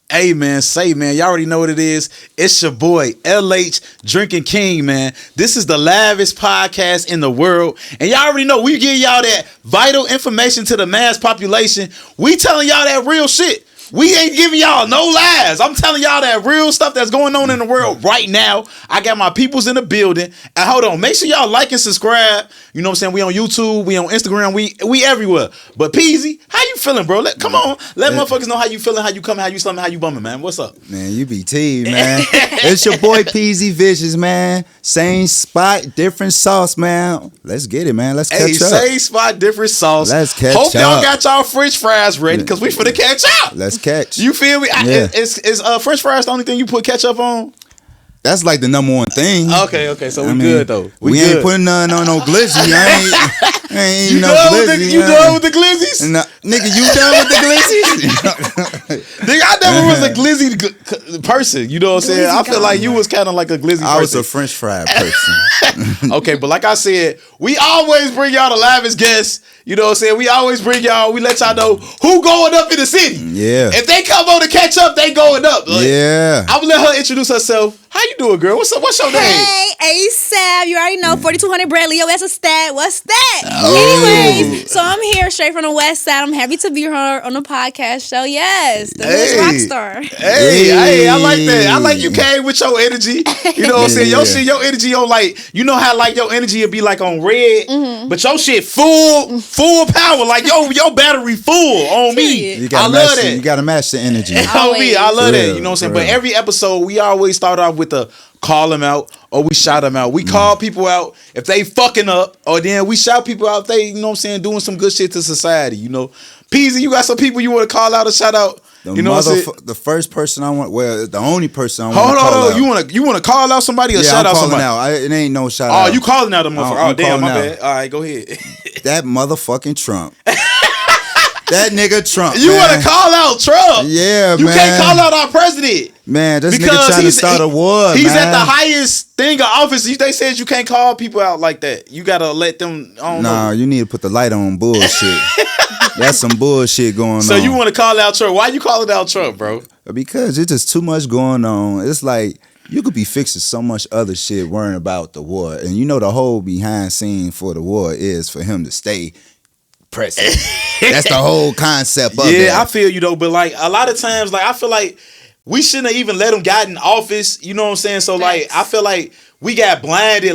Hey man, y'all already know what it is. It's your boy LH Drinking King, man. This is the lavish podcast in the world, and y'all already know we give y'all that vital information to the mass population. We telling y'all that real shit. We ain't giving y'all no lies. I'm telling y'all that real stuff that's going on in the world right now. I got my peoples in the building. And hold on, make sure y'all like and subscribe. You know what I'm saying? We on YouTube, we on Instagram, we everywhere. But Peasy, how you feeling, bro? Come on. Let motherfuckers know how you feeling, how you coming, how you slumming, how you bumming, man. What's up? Man, you be T, man. It's your boy Peasy Vicious, man. Same spot, different sauce, man. Let's get it, man. Let's catch up. Same spot, different sauce. Let's catch Hope up. y'all got y'all French fries ready, because we finna catch up. Let's catch. You feel me? Yeah. Is French fries the only thing you put ketchup on? That's like the number one thing. Okay, so we good though. We ain't putting none on no glizzy. I ain't You no done glizzy. with you done with the glizzies? No, nigga, you done with the glizzy? Nigga, I never was a glizzy person. You know what I'm saying? I feel like you was kind of like a glizzy person. I was a French fry person. Okay, but like I said, we always bring y'all the lavish guests. You know what I'm saying? We always bring y'all, we let y'all know who going up in the city. Yeah. If they come on to catch up, they going up. Like, yeah. I'm gonna let her introduce herself. How you doing, girl? What's up? What's your name? Hey, ASAVV. You already know 4200 Bradley. Yo, that's a stat. What's that? Oh. Anyways, so I'm here straight from the West Side. I'm happy to be here on the podcast show. Yes, the newest rock star. Hey, I like that. I like you came with your energy. You know what I'm saying? Your shit, your energy on like, you know how like your energy would be like on red, but your shit full power. Like your battery full on me. I love that. You gotta match the energy. On me, I love that. You know what I'm saying? Real. But every episode, we always start off with a call them out or we shout them out. We call people out if they fucking up, or then we shout people out if they, you know what I'm saying, doing some good shit to society. You know, Peasy, you got some people you want to call out or shout out? You know what I'm saying? The first person I want, well, the only person I want to call out. Hold on. You want to call out somebody or shout out somebody? Out. It ain't no shout out. Oh, you calling out a motherfucker. Oh, damn, my out. bad. All right, go ahead. That motherfucking Trump. That nigga Trump. You want to call out Trump? Yeah, you man. You can't call out our president. Man, this nigga trying to start a war, He's man. at the highest thing of office. They said you can't call people out like that. You got to let them, Nah, you need to put the light on bullshit. That's some bullshit going on. So you want to call out Trump. Why you calling out Trump, bro? Because it's just too much going on. It's like you could be fixing so much other shit worrying about the war. And you know the whole behind scene for the war is for him to stay president. That's the whole concept of it. Yeah, I feel you though, but like a lot of times, like I feel like we shouldn't have even let him get in office. You know what I'm saying? So like I feel like we got blinded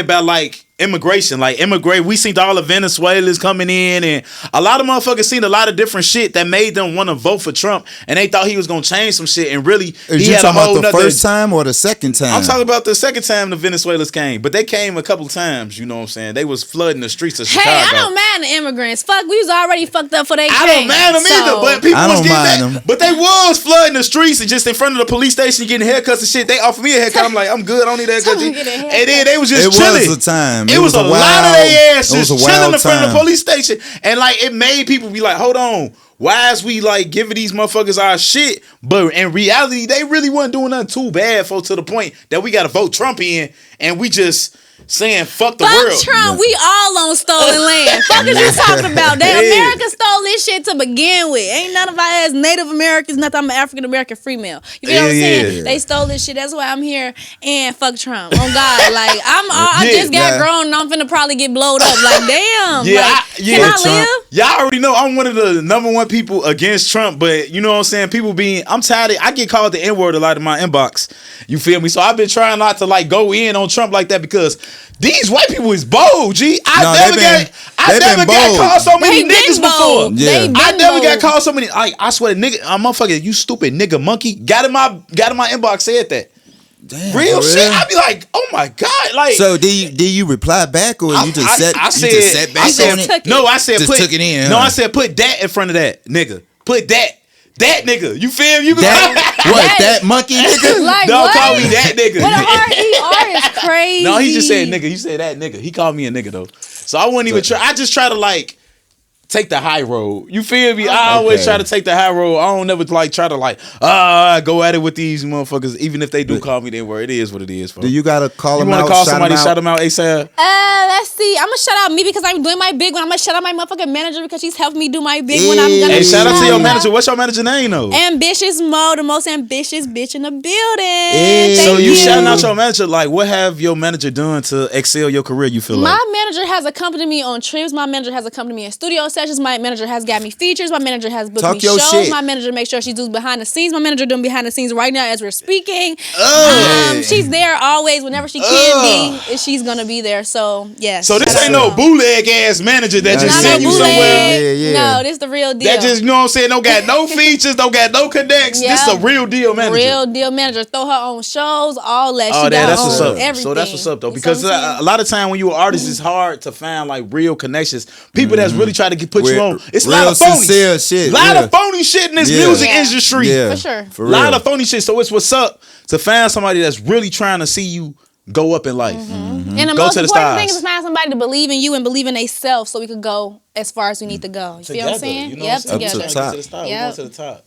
by like immigration. Like we seen all the Venezuelans coming in, and a lot of motherfuckers seen a lot of different shit that made them want to vote for Trump, and they thought he was gonna change some shit, and really Is he you had a talking whole about the nother. first time or the second time? I'm talking about the second time the Venezuelans came, but they came a couple times. You know what I'm saying? They was flooding the streets of Chicago. Hey, I don't mind the immigrants. Fuck, we was already fucked up for they I don't mind them either, but people I was don't getting mind that. But they was flooding the streets and just in front of the police station getting haircuts and shit. They offered me a haircut. I'm like, I'm good. I don't need a haircut. And then they was just chilling. It was a time. It was a lot of their ass just chilling in front of the time. police station. And like it made people be like, hold on. Why is we like giving these motherfuckers our shit? But in reality, they really wasn't doing nothing too bad for to the point that we got to vote Trump in and we just saying fuck the world. Fuck Trump, we all on stolen land. Fuck is you talking about? America stole this shit to begin with. Ain't none of our ass Native Americans, nothing. I'm an African American female. You know what I'm saying? They stole this shit. That's why I'm here. And fuck Trump. On God, like I just got grown and I'm finna probably get blowed up. Like damn. Can I live? Y'all already know I'm one of the number one people against Trump, but you know what I'm saying? I'm tired of, I get called the N-word a lot in my inbox. You feel me? So I've been trying not to like go in on Trump like that because these white people is bold, G. I never got called so many niggas before. Yeah. I never got called so many. I swear, nigga, motherfucker, you stupid nigga monkey. Got in my inbox said that. Damn, real shit. I be like, oh my God, like. So did you reply back or you just sat back on it? No, I said just took it in. No, I said put that in front of that nigga. Put that nigga. You feel me? You that monkey nigga? Like, don't what? call me that nigga. What a hard ER is crazy. No, he just said nigga. He said that nigga. He called me a nigga though. So I wouldn't even try. I just try to like take the high road. You feel me? I always try to take the high road. I don't never like try to go at it with these motherfuckers. Even if they do call me, then where it is what it is. Do you gotta call them out? You want to call somebody, shout them out ASAP? Let's see. I'm gonna shout out me because I'm doing my big one. I'm gonna shout out my motherfucking manager because she's helping me do my big one. I'm gonna shout out to your manager. What's your manager name though? Ambitious Mo, the most ambitious bitch in the building. So you shouting out your manager? Like, what have your manager done to excel your career? You feel like my manager has accompanied me on trips. My manager has accompanied me in studio sessions. My manager has got me features. My manager has booked me shows. Shit. My manager makes sure she does behind the scenes. My manager doing behind the scenes right now as we're speaking. She's there always whenever she can be. She's gonna be there. So yes. So this ain't no bootleg ass manager that just sent you somewhere. No, this the real deal. That just, you know what I'm saying, don't got no features, don't got no connects. This is a real deal manager. Real deal manager. Throw her own shows, all that. Oh, she that's what's up. Everything. So that's what's up though, because a lot of time when you're an artist, it's hard to find like real connections. People that's really try to put you on. It's a lot of phony shit. A lot of phony shit in this music industry. Yeah, for sure. A lot of phony shit. So it's what's up to find somebody that's really trying to see you go up in life. And the most important thing is to find somebody to believe in you and believe in themselves so we could go as far as we need to go. You feel what I'm saying? You know yep, together. To the top. We're going to the top.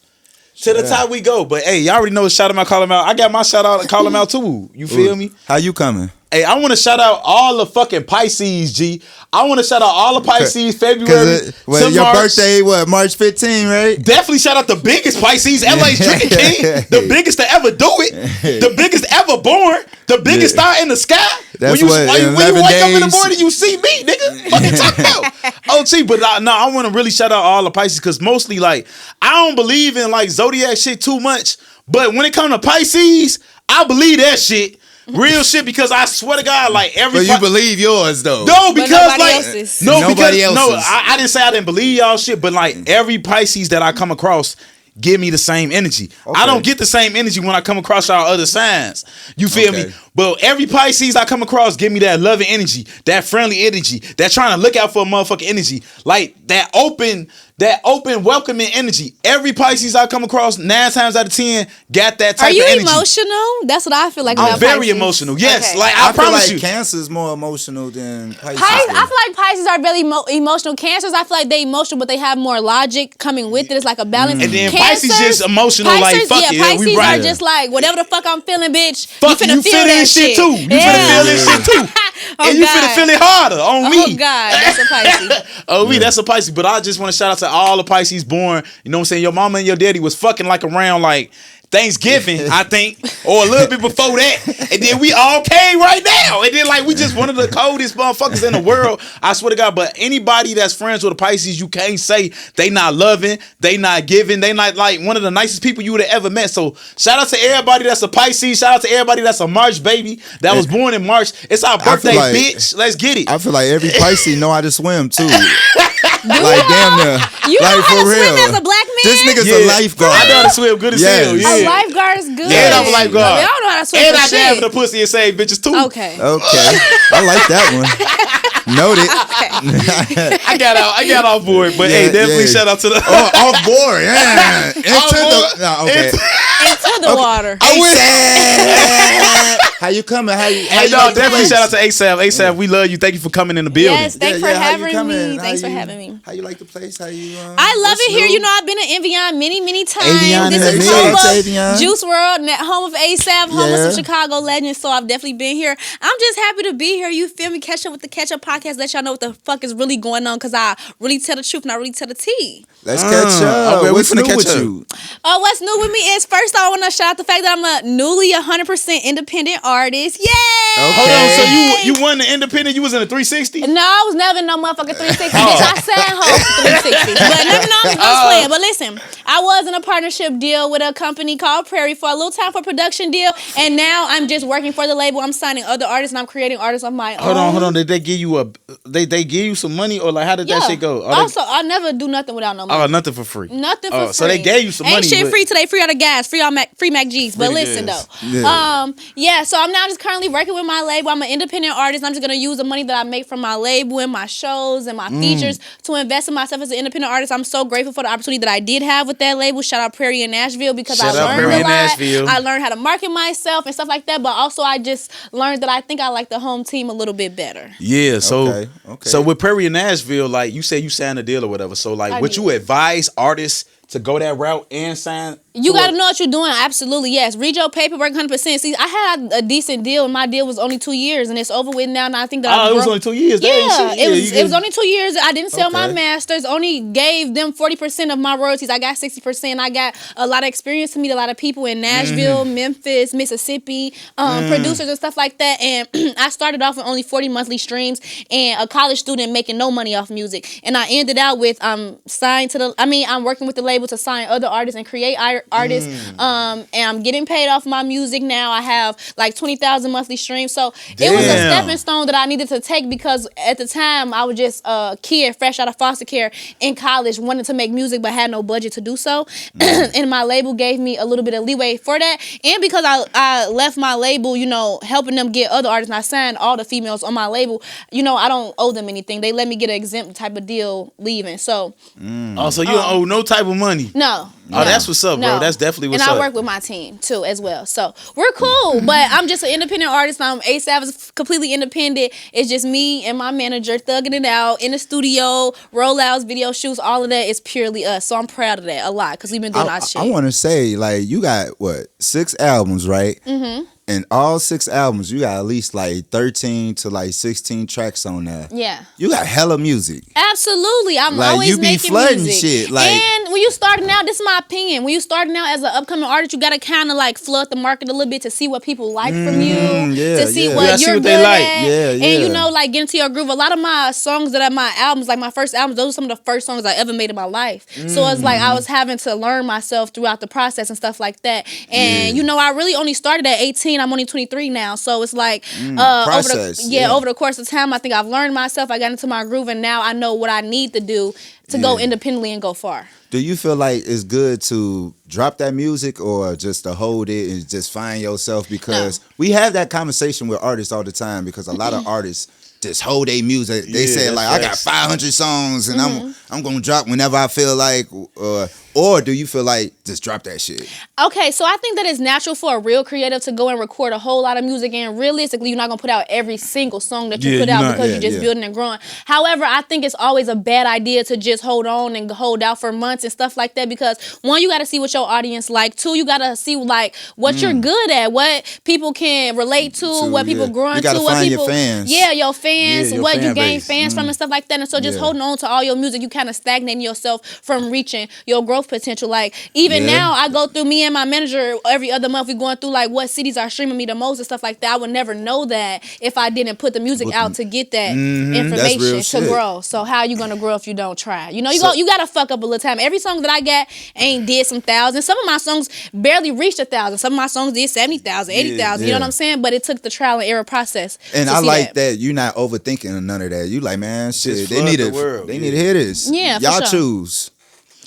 To the top we go. But hey, y'all already know shout him out, call him out. I got my shout out, call him out too. You feel me? How you coming? Hey, I want to shout out all the fucking Pisces, G. I want to shout out all the Pisces, February. Your birthday, March 15, right? Definitely shout out the biggest Pisces, LA's Drinking King. The biggest to ever do it. The biggest ever born. The biggest star in the sky. That's when you wake up in the morning, you see me, nigga. Fucking talk about. OT, but I want to really shout out all the Pisces because mostly, like, I don't believe in, like, zodiac shit too much. But when it comes to Pisces, I believe that shit. Real shit, because I swear to God, like every. But you believe yours though. No, because like else's. nobody else's. No, I didn't say I didn't believe y'all shit, but like every Pisces that I come across give me the same energy. Okay. I don't get the same energy when I come across y'all other signs. You feel me? But every Pisces I come across give me that loving energy, that friendly energy, that trying to look out for a motherfucking energy, like that open, welcoming energy. Every Pisces I come across, 9 times out of 10, got that type of energy. Are you emotional? That's what I feel like. I'm very emotional. Yes, okay. Like I promise feel like you. Cancer is more emotional than Pisces. I feel like Pisces are really emotional. Cancers, I feel like they emotional, but they have more logic coming with it. It's like a balance. And then Pisces just emotional, like fuck it. Pisces we right. are just like whatever the fuck I'm feeling, bitch. Fuck you, feel that shit too. You finna feel this shit too. And you finna feel it harder on me. Oh God, that's a Pisces. Oh, me, that's a Pisces. But I just want to shout out to all the Pisces born. You know what I'm saying? Your mama and your daddy was fucking like around like Thanksgiving, I think, or a little bit before that. And then we all came right now. And then like we just one of the coldest motherfuckers in the world. I swear to God. But anybody that's friends with a Pisces, you can't say they not loving, they not giving, they not like one of the nicest people you would have ever met. So shout out to everybody that's a Pisces. Shout out to everybody that's a March baby that was born in March. It's our birthday, bitch. Let's get it. I feel like every Pisces know how to swim too. Like damn near. You like, know how to real. swim as a black man? This nigga's a lifeguard. I know how to swim good as hell. Yeah. A lifeguard is good. And I'm a lifeguard. Y'all know how to swim. And I dab the pussy and save bitches too. Okay. I like that one. Noted. I got off board, but hey, definitely shout out to the off board. Yeah. Into the water. How you coming? How you definitely shout out to ASAVV. ASAVV, we love you. Thank you for coming in the building. Yes, thanks for having me. Thanks for having me. How you like the place? How you? I love it here. You know, I've been in Evian many times. Evian this is home of Juice WRLD, home of ASAVV, home of some Chicago legends. So I've definitely been here. I'm just happy to be here. You feel me? Catch up with the Ketchup podcast. Let y'all know what the fuck is really going on because I really tell the truth and I really tell the tea. Let's catch up. Okay, what's new with you? Oh, what's new with me is first I want to shout out the fact that I'm a newly 100% independent artist. Yay! Okay. Hold on, so you won the independent? You was in a 360? No, I was never in no motherfucking 360. Bitch, I sang hoes 360. But no, I'm just playing. But listen, I was in a partnership deal with a company called Prairie for a little time for a production deal, and now I'm just working for the label. I'm signing other artists and I'm creating artists of my own. Hold on. Did they give you they give you some money or like how did that shit go? Also, I never do nothing without no money. Oh, nothing for free. Nothing for free. So they gave you some money. Ain't shit free today. Free out of gas. Free Mac G's. But listen though, so so I'm now just currently working with my label. I'm an independent artist. I'm just gonna use the money that I make from my label and my shows and my features to invest in myself as an independent artist. I'm so grateful for the opportunity that I did have with that label. Shout out Prairie in Nashville, because I learned a lot. I learned how to market myself and stuff like that. But also I just learned that I think I like the home team a little bit better. Yeah. So Okay. so with Prairie in Nashville, like you said, you signed a deal or whatever. So like, would you advise artists to go that route and sign? You got to know what you're doing. Absolutely, yes. Read your paperwork 100%. See, I had a decent deal, and my deal was only 2 years, and it's over with now. And I think that it was only 2 years. Yeah, it was only 2 years. I didn't sell my masters. Only gave them 40% of my royalties. I got 60%. I got a lot of experience to meet a lot of people in Nashville, Memphis, Mississippi, producers and stuff like that. And I started off with only 40 monthly streams and a college student making no money off music. And I ended out with signed to I'm working with the label to sign other artists and create artists. And I'm getting paid off my music now. I have like 20,000 monthly streams. So it was a stepping stone that I needed to take, because at the time I was just a kid fresh out of foster care in college, wanted to make music but had no budget to do so. And my label gave me a little bit of leeway for that. And because I left my label, you know, helping them get other artists, and I signed all the females on my label, you know, I don't owe them anything. They let me get an exempt type of deal leaving. So so you don't owe no type of money? No. Oh, that's what's up, bro. That's definitely what's up. And I work with my team too as well. So we're cool. But I'm just an independent artist. ASAVV is completely independent. It's just me and my manager thugging it out in the studio, rollouts, video shoots, all of that is purely us. So I'm proud of that a lot, because we've been doing our shit. I want to say, like, you got, 6 albums, right? And all 6 albums, you got at least like 13 to like 16 tracks on there. Yeah. You got hella music. Absolutely. I'm like, always you be making flooding music. shit. Like, and when you starting out, this is my opinion. When you starting out as an upcoming artist, you gotta kind of like flood the market a little bit to see what people like from you, to see what you're good at. And you know, like, get into your groove. A lot of my songs that are my albums, like my first albums, those are some of the first songs I ever made in my life. So it's like I was having to learn myself throughout the process and stuff like that. And you know, I really only started at 18. I'm only 23 now. So it's like over the course of time, I think I've learned myself. I got into my groove, and now I know what I need to do to go independently and go far. Do you feel like it's good to drop that music, or just to hold it and just find yourself? Because we have that conversation with artists all the time, because a lot of artists just hold their music. They say like, I got 500 songs and I'm gonna drop whenever I feel like, or do you feel like just drop that shit? Okay, so I think that it's natural for a real creative to go and record a whole lot of music, and realistically, you're not gonna put out every single song that you put out, because you're just building and growing. However, I think it's always a bad idea to just hold on and hold out for months and stuff like that, because one, you gotta see what your audience like. Two, you gotta see like what you're good at, what people can relate to, what people growing to, what people, your fans. Your fans, what you gain fans from and stuff like that. And so just holding on to all your music, you kind of stagnating yourself from reaching your growth potential. Like even now, I go through, me and my manager every other month, we going through like what cities are streaming me the most and stuff like that. I would never know that if I didn't put the music out to get that information to grow. So how you gonna grow if you don't try? You know, you gotta fuck up a little time. Every song that I got ain't did some thousand. Some of my songs barely reached 1,000. Some of my songs did 70,000, 80,000. You know what I'm saying? But it took the trial and error process. And I like that you're not overthinking none of that. You like, man, shit, they need to hear this. Yeah, y'all choose.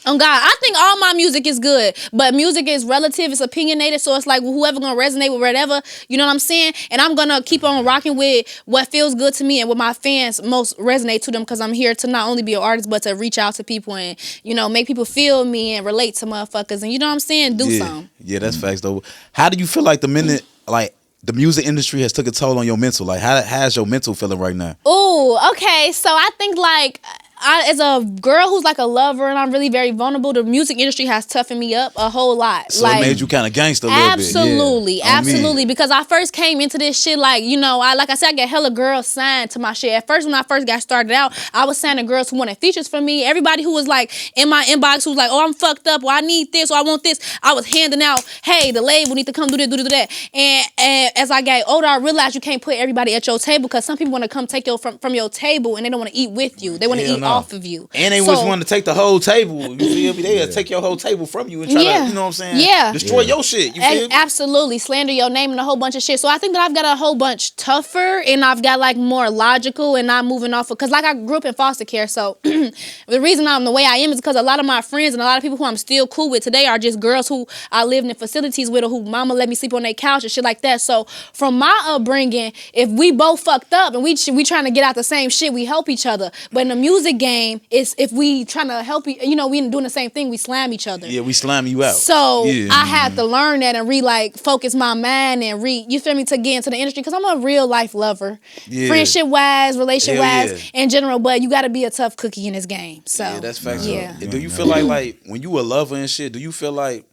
Oh God, I think all my music is good, but music is relative, it's opinionated, so it's like whoever gonna resonate with whatever, you know what I'm saying? And I'm gonna keep on rocking with what feels good to me and what my fans most resonate to them, because I'm here to not only be an artist, but to reach out to people and, you know, make people feel me and relate to motherfuckers, and you know what I'm saying? Do something. Yeah, that's facts though. How do you feel like the minute, like, the music industry has took a toll on your mental? Like, how's your mental feeling right now? Oh, okay. So I think like, as a girl who's like a lover and I'm really very vulnerable, the music industry has toughened me up a whole lot. So like, it made you kind of gangster a little bit. Absolutely. Because I first came into this shit like, you know, like I said, I get hella girls signed to my shit. At first, when I first got started out, I was signing girls who wanted features from me. Everybody who was like in my inbox who was like, oh, I'm fucked up, or I need this, or I want this, I was handing out, hey, the label need to come do this, do that. And as I got older, I realized you can't put everybody at your table, because some people want to come take from your table and they don't want to eat with you. They want to eat all off of you. And they was wanting to take the whole table. You feel me? They'll take your whole table from you and try to, you know what I'm saying? Yeah. Destroy your shit. You feel me? Absolutely. Slander your name and a whole bunch of shit. So I think that I've got a whole bunch tougher and I've got like more logical and not moving off of, because like I grew up in foster care. So the reason I'm the way I am is because a lot of my friends and a lot of people who I'm still cool with today are just girls who I lived in facilities with or who mama let me sleep on their couch and shit like that. So from my upbringing, if we both fucked up and we trying to get out the same shit, we help each other. But in the music game, it's if we trying to help, we doing the same thing, we slam each other. Yeah, we slam you out. So I had to learn that and focus my mind and you feel me, to get into the industry, because I'm a real life lover. Friendship wise, relationship wise, in general, but you gotta be a tough cookie in this game. So yeah, that's facts. Yeah. Do you feel like when you a lover and shit, do you feel like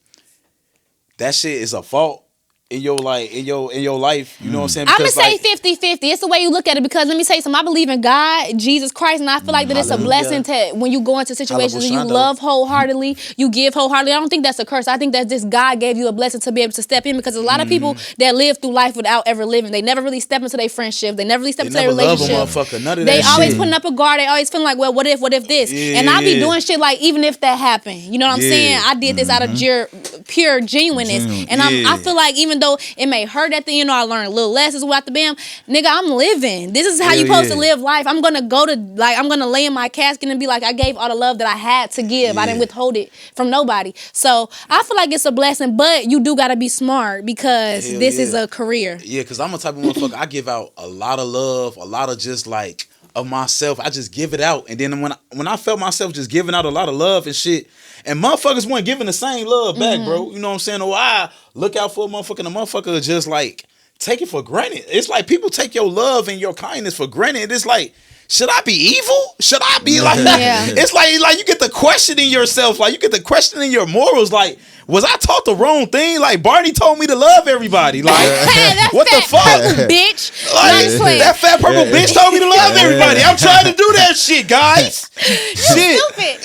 that shit is a fault in your life, you know what I'm saying? Because I'm going to say 50-50. It's the way you look at it, because let me tell you something. I believe in God, Jesus Christ, and I feel like that it's a blessing to when you go into situations and you love wholeheartedly, you give wholeheartedly. I don't think that's a curse. I think that just God gave you a blessing to be able to step in, because a lot of people that live through life without ever living, they never really step into their friendship. They never really step into their relationship. None of they that always shit. Putting up a guard. They always feeling like, well, what if this? And I be doing shit like, even if that happened, you know what I'm saying? I did this out of pure genuineness. And I feel like even though it may hurt at the end, or I learned little lessons without the bam, nigga, I'm living. This is how you supposed to live life. I'm gonna I'm gonna lay in my casket and be like, I gave all the love that I had to give. I didn't withhold it from nobody. So I feel like it's a blessing, but you do gotta be smart, because this is a career. Yeah, because I'm a type of motherfucker, I give out a lot of love, a lot of just like of myself. I just give it out. And then when I felt myself just giving out a lot of love and shit, and motherfuckers weren't giving the same love back, bro. You know what I'm saying? Or I look out for a motherfucker, and a motherfucker just like take it for granted. It's like people take your love and your kindness for granted. It's like, should I be evil? Should I be like that? It's like you get the questioning yourself, like you get the questioning your morals, like, was I taught the wrong thing? Like Barney told me to love everybody. Like what the fuck? Purple bitch. Like, that fat purple bitch told me to love everybody. I'm trying to do that shit, guys. Shit.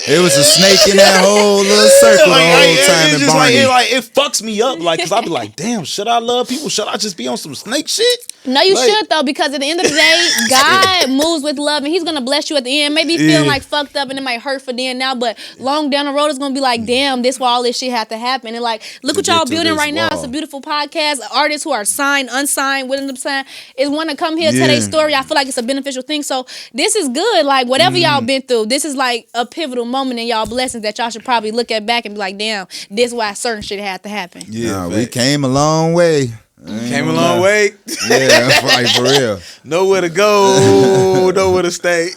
It was a snake in that whole little circle the whole time. It's just it fucks me up. Like, cause I be like, damn, should I love people? Should I just be on some snake shit? No, you should though, because at the end of the day, God moves with love, and He's gonna bless you at the end. Maybe feeling like fucked up, and it might hurt for then now, but long down the road, it's gonna be like, damn, this why all this shit had to happen. And like, look what y'all building right now. It's a beautiful podcast. Artists who are signed, unsigned, with them signed, is want to come here tell their story. I feel like it's a beneficial thing. So this is good. Like whatever y'all been through, this is like a pivotal moment in y'all blessings that y'all should probably look at back and be like, damn, this why certain shit had to happen. Yeah, we came a long way. Came a long way. Yeah, like for real. Nowhere to go, nowhere to stay.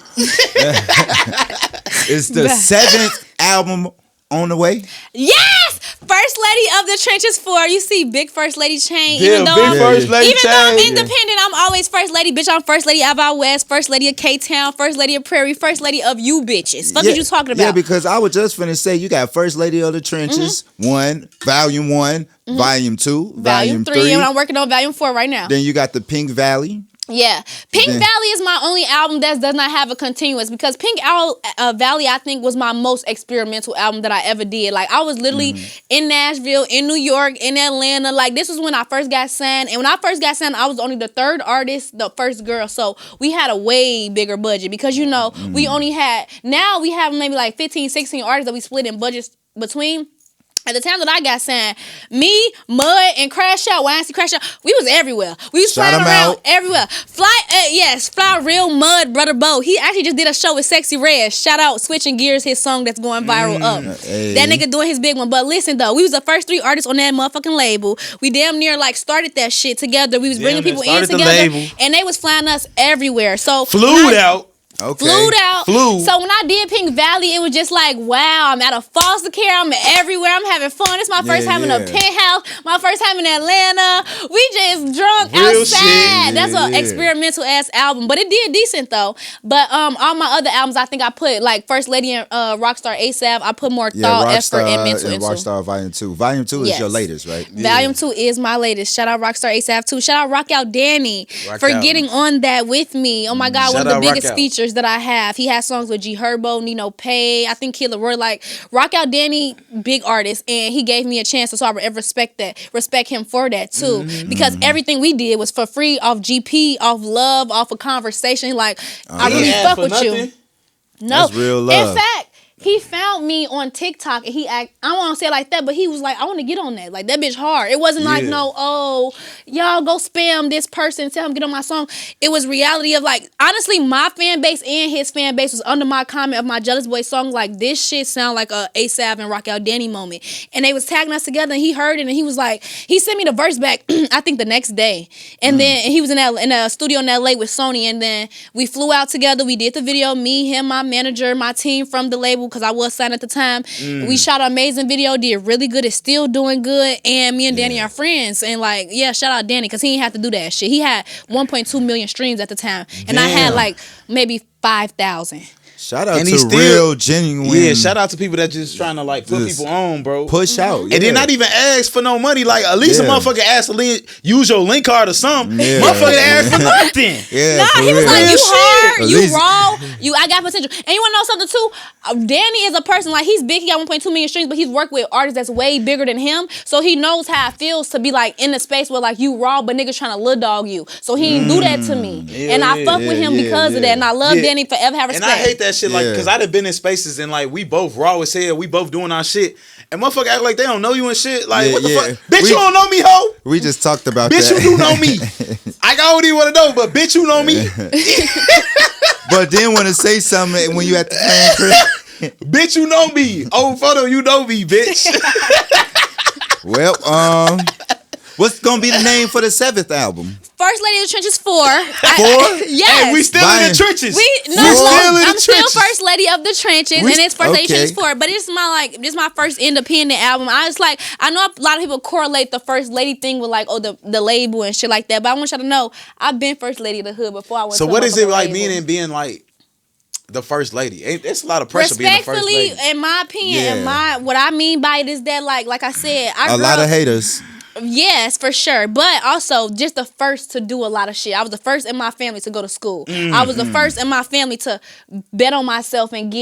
It's the 7th album on the way. Yes! First Lady of the Trenches 4. You see big First Lady chain. Yeah, even though I'm independent, I'm always First Lady. Bitch, I'm First Lady of Out West, First Lady of K-Town, First Lady of Prairie, First Lady of you bitches. Fuck is you talking about? Yeah, because I was just finna say, you got First Lady of the Trenches 1, Volume 1, Volume 2, Volume 3. And I'm working on Volume 4 right now. Then you got the Pink Valley. Yeah, Pink Valley is my only album that does not have a continuous, because Pink Valley, I think, was my most experimental album that I ever did. Like, I was literally in Nashville, in New York, in Atlanta. Like, this was when I first got signed. And when I first got signed, I was only the third artist, the first girl. So we had a way bigger budget, because, you know, we only had, now we have maybe like 15, 16 artists that we split in budgets between. At the time that I got signed, me, Mud, and Crash Out, YNC Crash Out, we was everywhere. We was flying around everywhere. Fly Real Mud, Brother Bo. He actually just did a show with Sexy Red. Shout out Switching Gears, his song that's going viral up. That nigga doing his big one. But listen though, we was the first 3 artists on that motherfucking label. We damn near like started that shit together. We was bringing people in together, and they was flying us everywhere. So flew out. Okay. So when I did Pink Valley, it was just like, wow, I'm out of foster care. I'm everywhere. I'm having fun. It's my first time in a penthouse. My first time in Atlanta. We just drunk Real outside. Shit. That's an experimental ass album, but it did decent though. But all my other albums, I think I put like First Lady and Rockstar ASAVV. I put more thought, effort, and mental into. Rockstar Volume 2. Volume 2 is your latest, right? Volume 2 is my latest. Shout out Rockstar ASAVV 2. Shout out Rock Out Danny for getting on that with me. Oh my God, one of the biggest features that I have. He has songs with G Herbo, Nino Pay, I think Killer Roy. Like, Rock Out Danny, big artist, and he gave me a chance, so I respect him for that too. Because everything we did was for free, off GP, off love, off a conversation. Like, I really fuck with you. No. That's real love. In fact, he found me on TikTok and I don't want to say it like that, but he was like, I want to get on that. Like, that bitch hard. It wasn't like, y'all go spam this person, tell him get on my song. It was reality of like, honestly, my fan base and his fan base was under my comment of my Jealous Boy song. Like, this shit sound like a ASAVV and Rock Out Danny moment. And they was tagging us together and he heard it and he was like, he sent me the verse back, I think the next day. And then he was in a studio in LA with Sony. And then we flew out together. We did the video, me, him, my manager, my team from the label, because I was signed at the time. We shot an amazing video, did really good, it's still doing good, and me and Danny are friends. And like, yeah, shout out Danny, because he didn't have to do that shit. He had 1.2 million streams at the time, and I had like maybe 5,000. Shout out to real, genuine. Yeah, shout out to people that just trying to like put people on, bro. Push out. And then not even ask for no money. Like, at least a motherfucker ask to use your link card or something. Motherfucker ask for nothing. He was like, you hard, you raw, I got potential. And you want to know something too? Danny is a person, like, he's big, he got 1.2 million streams, but he's worked with artists that's way bigger than him. So he knows how it feels to be like in the space where like you raw, but niggas trying to little dog you. So he didn't do that to me. And I fuck with him because of that. And I love Danny, forever have respect. And I hate that shit, like, because I done been in spaces and like we both raw as hell, we both doing our shit, and motherfucker act like they don't know you and shit. Like, what the fuck? Bitch, you don't know me, hoe? We just talked about bitch, that. You do know me. I already want to know, but bitch, you know me. But then want to say something when you at the fan crib. Bitch, you know me. Old photo, you know me, bitch. Well, what's gonna be the name for the 7th album? First Lady of the Trenches 4. 4? Yes. Hey, we still in the trenches. I'm still First Lady of the Trenches, and it's First Lady of the Trenches 4. But it's my first independent album. I know a lot of people correlate the First Lady thing with like, the label and shit like that. But I want y'all to know, I've been First Lady of the Hood before I went. So to what is it like being like like the First Lady? It's a lot of pressure being the First Lady. Respectfully, in my opinion, what I mean by it is that like I said, a lot of haters. Yes, for sure. But also just the first to do a lot of shit. I was the first in my family to go to school. I was the first in my family to bet on myself and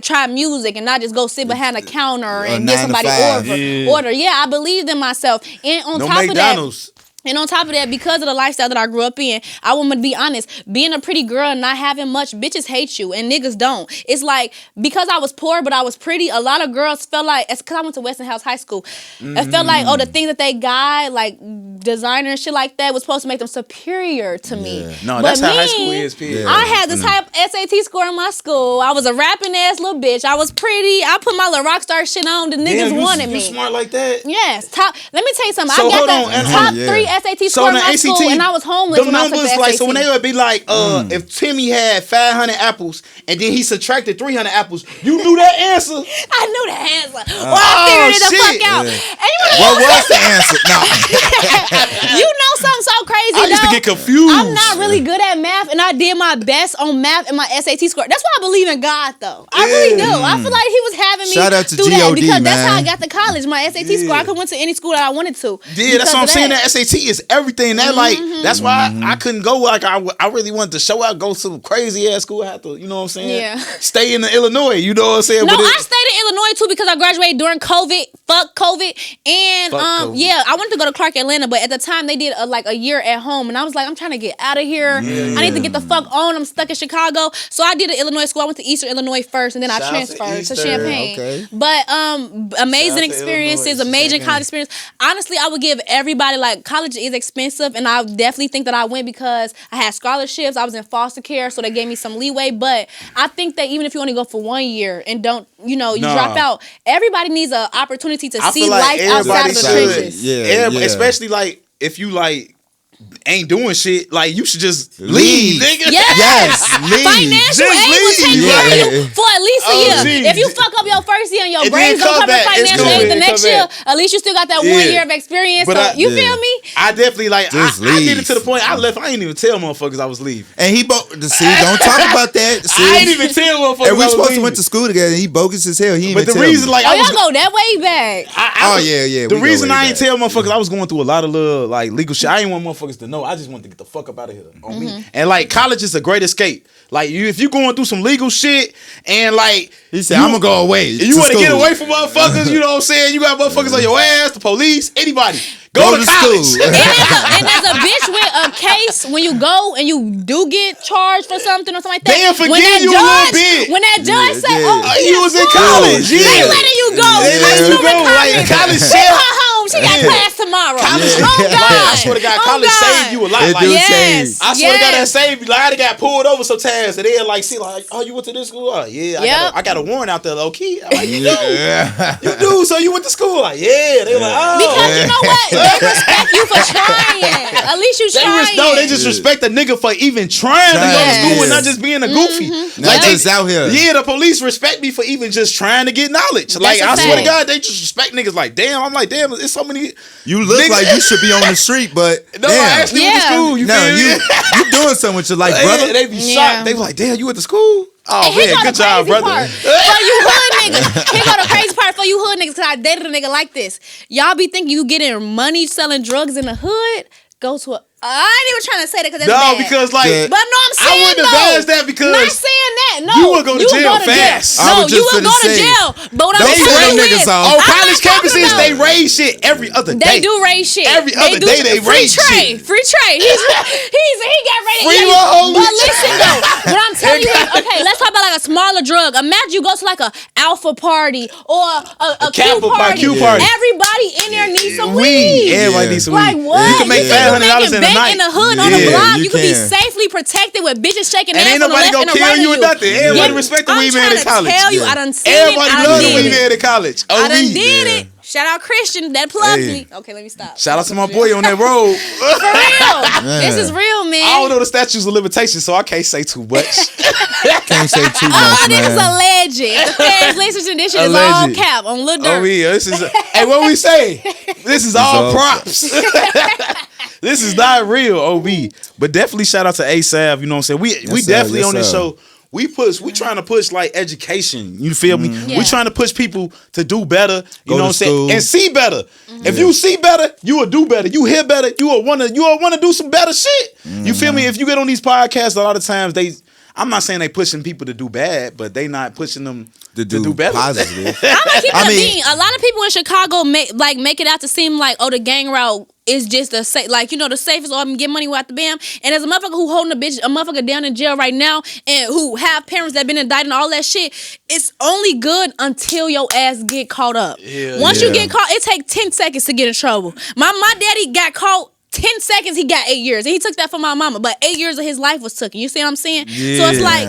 try music and not just go sit behind a counter and get somebody order. Yeah, I believed in myself. And on top of that, and on top of that, because of the lifestyle that I grew up in, I want to be honest, being a pretty girl and not having much, bitches hate you and niggas don't. It's like, because I was poor but I was pretty, a lot of girls felt like, it's because I went to Westinghouse High School, it felt like, the things that they got, like designer and shit like that, was supposed to make them superior to me. No, that's how high school is, P. I had the type SAT score in my school. I was a rapping ass little bitch. I was pretty. I put my little rock star shit on. The niggas wanted me. You smart like that? Yes. Let me tell you something. So, I got the top 3 SAT score in my school, and I was homeless when I took the SAT. So when they would be like, if Timmy had 500 apples and then he subtracted 300 apples, you knew that answer. I knew the answer. Well, I figured it the fuck out. And what was the answer? No. You know something so crazy? I used to get confused. I'm not really good at math, and I did my best on math in my SAT score. That's why I believe in God, though. I really do. I feel like He was having me shout out to do G.O.D., that because man. that's how I got to college. My SAT score, I could went to any school that I wanted to. Yeah, that's what I'm saying. That SAT is everything. That that's why I couldn't go. Like I really wanted to show out, go to crazy ass school. I had to, you know what I'm saying? Yeah. Stay in the Illinois. You know what I'm saying? No, I stayed in Illinois too because I graduated during COVID. Fuck COVID. And COVID. yeah, I wanted to go to Clark, Atlanta, but at the time they did a year at home, and I was like, I'm trying to get out of here. I need to get the fuck on. I'm stuck in Chicago, so I did an Illinois school. I went to Eastern Illinois first, and then I transferred to Champaign. Okay. But amazing experiences, amazing college experience. Honestly, I would give everybody, like, college is expensive, and I definitely think that I went because I had scholarships. I was in foster care, so they gave me some leeway. But I think that even if you only go for 1 year and don't, you drop out, everybody needs an opportunity to see life outside of the trenches. Yeah. Especially like if you like ain't doing shit, like you should just leave, nigga. Yes, leave. Financial aid will take care of you for at least a year. Geez. If you fuck up your first year and your grades don't cover financial aid the next year, at least you still got that 1 year of experience. But so you feel me? I definitely I did it to the point I left. I ain't even tell motherfuckers I was leaving. And he don't talk about that. See? I ain't even tell motherfuckers. And we supposed to went to school together. And he bogus as hell. He but the reason me. Y'all go that way back. Yeah. The reason I ain't tell motherfuckers I was going through a lot of little like legal shit. I ain't want motherfuckers to know. I just wanted to get the fuck up out of here on me. And like college is a great escape. Like if you going through some legal shit and like he said I'm gonna go away. You want to get away from motherfuckers. You know what I'm saying? You got motherfuckers on your ass, the police, anybody. Go to college. And as a bitch with a case, when you go and you do get charged for something or something like that, they'll forgive you a little bit. When that judge say, you was in college. They letting you go. They letting you go. Like college shit. Take her home. She got class tomorrow. College, God. I swear to God, college saved you a lot. It Like, do yes. I swear to God, that saved you. Like, I done got pulled over sometimes, and they're like, see, like, oh, you went to this school? Yeah, I got a warrant out there, low key. I'm like, you do, so you went to school? Like, yeah. They like, oh. Because you know what? They respect you for trying. At least you trying. They just respect the nigga for even trying to go to school and not just being a goofy. Not just out here. Yeah, the police respect me for even just trying to get knowledge. Like, I swear to God, they just respect niggas. Like, damn, I'm like, damn, there's so many. You look niggas. like you should be on the street, but No, I actually went to school. You feel me? you doing something with your life, brother. They be shocked. They be like, damn, you went to school? Oh, And man, good job, brother. For you hood niggas. Here go the crazy part for you hood niggas, because I dated a nigga like this. Y'all be thinking you getting money selling drugs in the hood? Go to a... I ain't even trying to say that because that's bad. Because like... But no, I'm saying I wouldn't advise that because... Not saying that, no. You would go to jail fast. No, you would go to jail. But what I'm telling you is... On college campuses, they raise shit every other day. They do raise shit. Every other day they raise shit. Free Trey. He got ready. Free one, But listen though, what I'm telling you is, okay, let's talk about like a smaller drug. Imagine you go to like a alpha party or a Q party. Everybody in there needs some weed. Everybody needs some like weed. what? You can make $500 in a night. In the hood on the block, you can be safely protected with bitches shaking ass and ain't on the nobody left and gonna the right kill you or nothing. Everybody respect the weed man in college. I'm trying to tell you, I done seen it. Everybody love the weed man in college. I done did it. Shout out Christian that plugged me. Okay, let me stop. Shout out to my boy on that road. For real. This is real, man. I don't know the statutes of limitations, so I can't say too much. Can't say too much, this man. is alleged. The feds listen to this shit is all cap on Lil Durk. Oh yeah, this is. Hey, what we say? This is all props. This is not real, OB. But definitely shout out to ASAVV. You know what I'm saying? We definitely on this show. We trying to push like education. You feel me? Yeah. We trying to push people to do better. You know what I'm saying? School. And see better. If you see better, you will do better. You hear better, you will wanna do some better shit. You feel me? If you get on these podcasts, a lot of times I'm not saying they pushing people to do bad, but they not pushing them to do better. Positive. I'm gonna keep it a bean. A lot of people in Chicago make it out to seem like, oh, the gang route is just the safest, or get money without the bam. And as a motherfucker who holding a motherfucker down in jail right now, and who have parents that been indicted and all that shit, it's only good until your ass get caught up. Once you get caught, it take 10 seconds to get in trouble. My daddy got caught. 10 seconds, he got 8 years. And he took that from my mama. But 8 years of his life was taken. You see what I'm saying? Yeah. So it's like,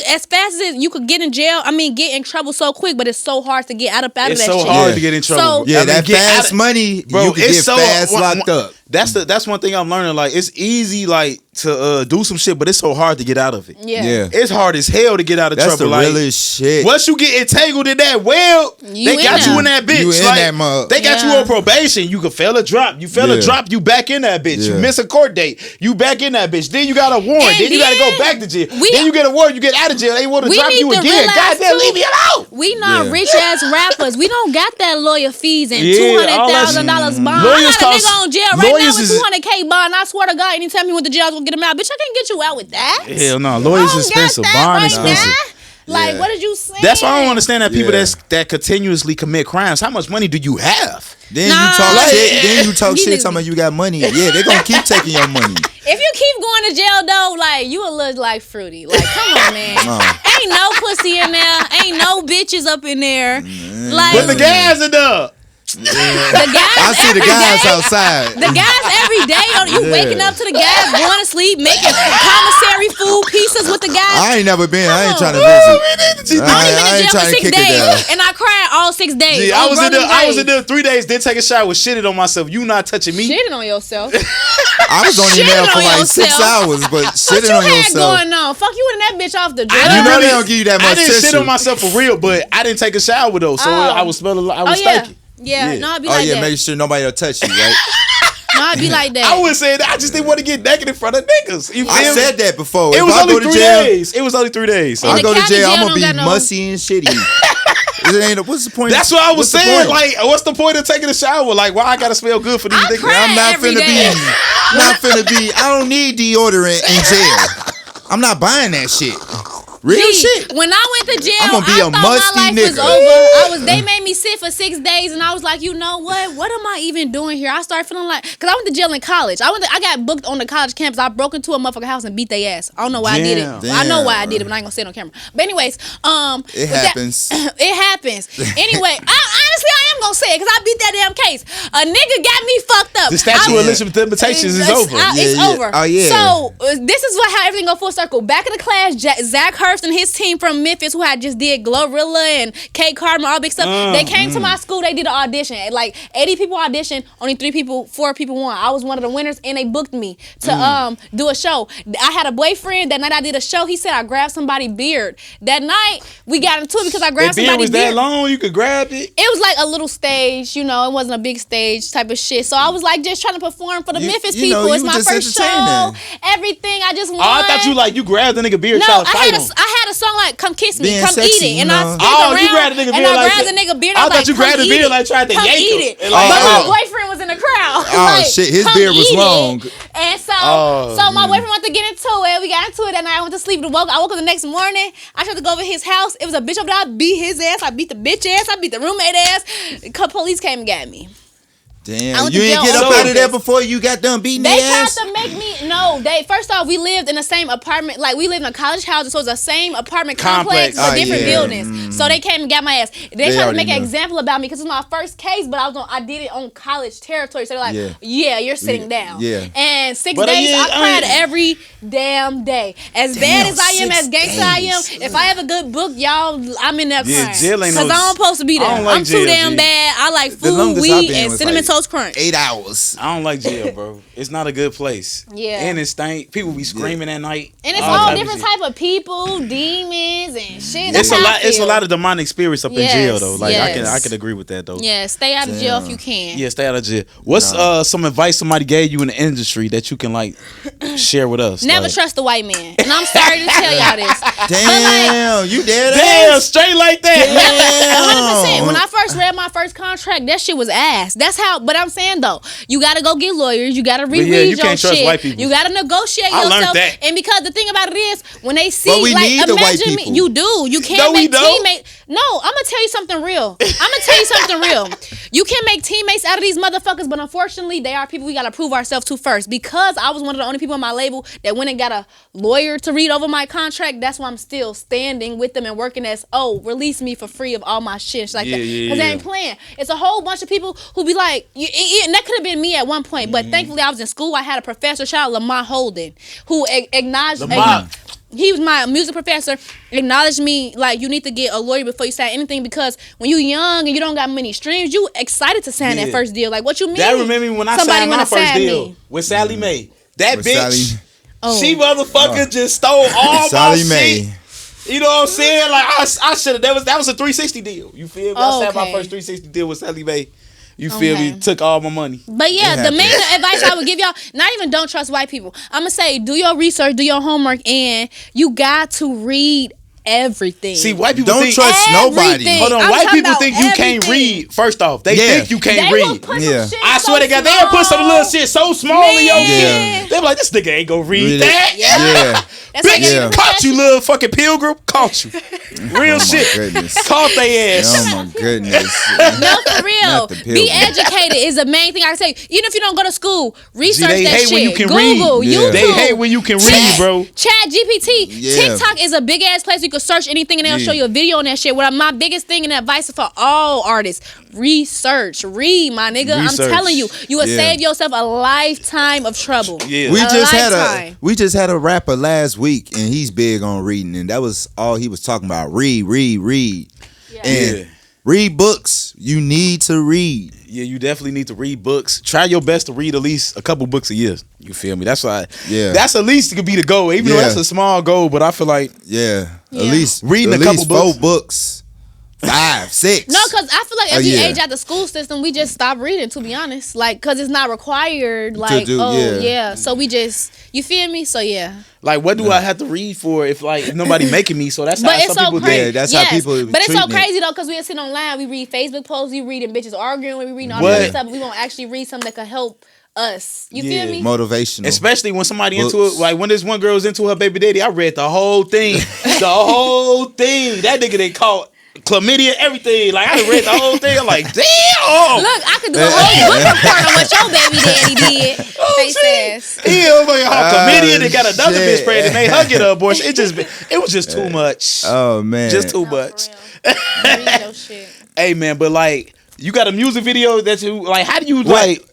as fast as you could get in jail, get in trouble so quick, but it's so hard to get out of that shit. It's so hard to get in trouble. So, that fast money, bro, you can get fast locked up. That's one thing I'm learning. Like, it's easy, like, to do some shit, but it's so hard to get out of it. Yeah. It's hard as hell to get out of trouble. That's the realest shit. Once you get entangled in that they got you in that bitch. You in that mug. They got you on probation. You can fail a drop. You fail a drop, you back in that bitch. You miss a court date, you back in that bitch. Then you got a warrant. Then you got to go back to jail. Then you get a warrant, you get out of jail. They want to drop you again. Goddamn, leave me alone. We not rich ass rappers. We don't got that lawyer fees and $200,000 bond. Lawyers I got a nigga on jail right now with $200K bond. I swear to God, anytime he went to jail, I was gonna get him out. Bitch, I can't get you out with that. Hell no, lawyers expensive. Bond expensive. Like, what did you say? That's why I don't understand that people that continuously commit crimes. How much money do you have? Then you talk shit talking about you got money. Yeah, they gonna keep taking your money. If you keep going to jail though, like, you will look like Fruity. Like, come on, man. Ain't no pussy in there. Ain't no bitches up in there. Like, but the guys are the. The guys I see the guys outside. The guys every day. You waking up to the guys, going to sleep, making commissary food pieces with the guys. I ain't never been. I ain't trying to visit. I ain't trying to kick it down. And I cried all 6 days. Gee, I was in there 3 days. Didn't take a shower. Shitted on myself. You not touching me. Shitting on yourself. I was only there for like 6 hours, but shitting on yourself. What you had going on? Fuck you and that bitch off the drug. You know they don't give you that much tissue. I didn't shit on myself for real, but I didn't take a shower though, so I was smelling. I was stinky. Yeah, no, I'd be like that. Make sure nobody will touch you, right? No, I'd be like that. I wouldn't say that. I just didn't want to get naked in front of niggas. I said that before. It was only 3 days. It was only 3 days. I go to jail, I'm gonna be musty and shitty. What's the point? That's what I was saying. Like, what's the point of taking a shower? Like, why I gotta smell good for these niggas? I'm not finna be. I don't need deodorant in jail. I'm not buying that shit. Real shit. When I went to jail, I'm gonna be I a thought musty my life was nigga. over. They made me sit for 6 days, and I was like, you know what? What am I even doing here? I started feeling like, cause I went to jail in college. I got booked on the college campus. I broke into a motherfucking house and beat their ass. I don't know why I did it. Damn. I know why I did it, but I ain't gonna say it on camera. But anyways, It happens. it happens. Anyway, honestly, I am gonna say it, cause I beat that damn case. A nigga got me fucked up. The statute of limitations is over. It's over. Oh yeah. So this is how everything go full circle. Back in the class, Zach Hurst and his team from Memphis, who had just did Glorilla and Kate Carter, all big stuff. They came to my school. They did an audition. Like 80 people auditioned. Only 4 people won. I was one of the winners, and they booked me to do a show. I had a boyfriend that night. I did a show. He said I grabbed somebody's beard. That night we got into it because I grabbed somebody's beard. Was that long? You could grab it. It was like a little stage, it wasn't a big stage type of shit. So I was like just trying to perform for the Memphis people. It's my first show. Everything. I just won. Oh, I thought you grabbed the nigga beard. No, I had a song like "Come Kiss Me, Being Come sexy, Eat It," and you I know. spun around you grabbed the nigga beard and I like grabbed that. the nigga beard. I was thought like, you grabbed the "Come beard eat like it. tried to Come yank eat him. it." Like, But my oh. boyfriend was in the crowd. Oh, shit, his "Come beard was eat it." long. And so my boyfriend wanted to get into it. We got into it, and I went to sleep. I woke up the next morning. I tried to go over his house. It was a bitch over there. I beat his ass. I beat the bitch ass. I beat the roommate ass. A couple police came and got me. Damn, you didn't get up out of there before you got done beating They their ass? tried to make me first off, we lived in the same apartment, like we lived in a college house, so it was the same apartment complex but different buildings. So they came and got my ass. They tried to make an example about me because it was my first case, but I did it on college territory. So they're like, yeah, you're sitting down. Yeah. And 6 days, I cried every damn day. As bad as I am, as gangster I am, if I have a good book, y'all, I'm in there crying. Jail ain't because I'm supposed to be there. I'm too damn bad. I like food, weed, and cinnamon toast crunch. 8 hours. I don't like jail, bro. It's not a good place. Yeah. And it stank. People be screaming at night. And it's all different type of people, demons and shit. It's a lot of demonic spirits up in jail though. Like I can agree with that though. Yeah, stay out of jail if you can. Yeah, stay out of jail. What's some advice somebody gave you in the industry that you can like share with us? Never trust a white man. And I'm sorry to tell y'all this. Damn, you dead Damn, straight like that. 100%. When I first read my first contract, that shit was ass. That's how, but I'm saying though, you gotta go get lawyers, you gotta reread you your can't trust shit. white people. You gotta negotiate I yourself. learned that. And because the thing about it is, when they see, But we like, need the white imagine me, people. you do. You can't No, we make don't. teammates. No, I'm gonna tell you something real. You can make teammates out of these motherfuckers, but unfortunately, they are people we gotta prove ourselves to first. Because I was one of the only people on my label that went and got a lawyer to read over my contract, that's why I'm still standing with them and working as, release me for free of all my shit. Like that. Because they ain't playing. It's a whole bunch of people who be like, and that could have been me at one point, but thankfully I was in school. I had a professor, shout out Lamont Holden, who acknowledged. He was my music professor, acknowledged me like you need to get a lawyer before you sign anything because when you young and you don't got many streams, you excited to sign that first deal. Like what you mean? That remember me when I signed my first deal with Sally Mae. That With bitch, Sally. she motherfucker just stole all Sally my Mae. shit. You know what I'm saying? Like I should have. That was a 360 deal. You feel me? I signed my first 360 deal with Sally Mae. You feel me? Took all my money. But yeah, the main advice I would give y'all, not even don't trust white people. I'm going to say do your research, do your homework, and you got to read everything. See, white people Don't think, trust nobody. Hold on, white people think you can't read. First off, they think you can't They will read. put some shit I so swear to God, they'll put some little shit so small in your Man. shit. They be like, this nigga ain't gonna read that. Yeah. That's like Bitch, caught you, little fucking pilgrim. Caught you. Real shit. Goodness. Caught they ass. Oh my goodness. No, for real. Not the pilgrim. Be educated is the main thing I can say. Even if you don't go to school, research they that hate shit. when you can Google, read. YouTube. They hate when you can read, bro. Chat GPT. Yeah. TikTok is a big ass place you can search anything and they'll show you a video on that shit. What my biggest thing and advice for all artists: research, read, my nigga. Research. I'm telling you, you will save yourself a lifetime of trouble. Yeah. We just had a rapper last week, and he's big on reading, and that was all he was talking about. Read, and read books. You need to read. Yeah, you definitely need to read books. Try your best to read at least a couple books a year. You feel me? That's why. Yeah. That's at least it could be the goal, even though that's a small goal. But I feel like at least reading at a couple least books. 4 books, 5, 6. No, because I feel like as we yeah. age out the school system, we just stop reading, to be honest. Like, because it's not required. Like, do, So we just, you feel me? So, yeah. Like, what do I have to read for if nobody making me? So that's how But it's some so people crazy. think. Yeah, that's how people But it's so treating it. crazy, though, because we sit online, we read Facebook posts, we reading bitches arguing, we reading all this stuff, but we won't actually read something that could help us. You feel me? Motivational. Especially when somebody Books. into it, like when this one girl's into her baby daddy, I read the whole thing. The whole thing. That nigga they caught chlamydia, everything. Like I done read the whole thing. I'm like, damn. Look, I could do a whole book report on what your baby daddy did. Face ass. Yeah, but chlamydia. They got another shit. bitch pregnant. They hugging her abortion. It was just too much. Oh man. Just too much. Read your shit. Hey man, but like you got a music video that you like. How do you like?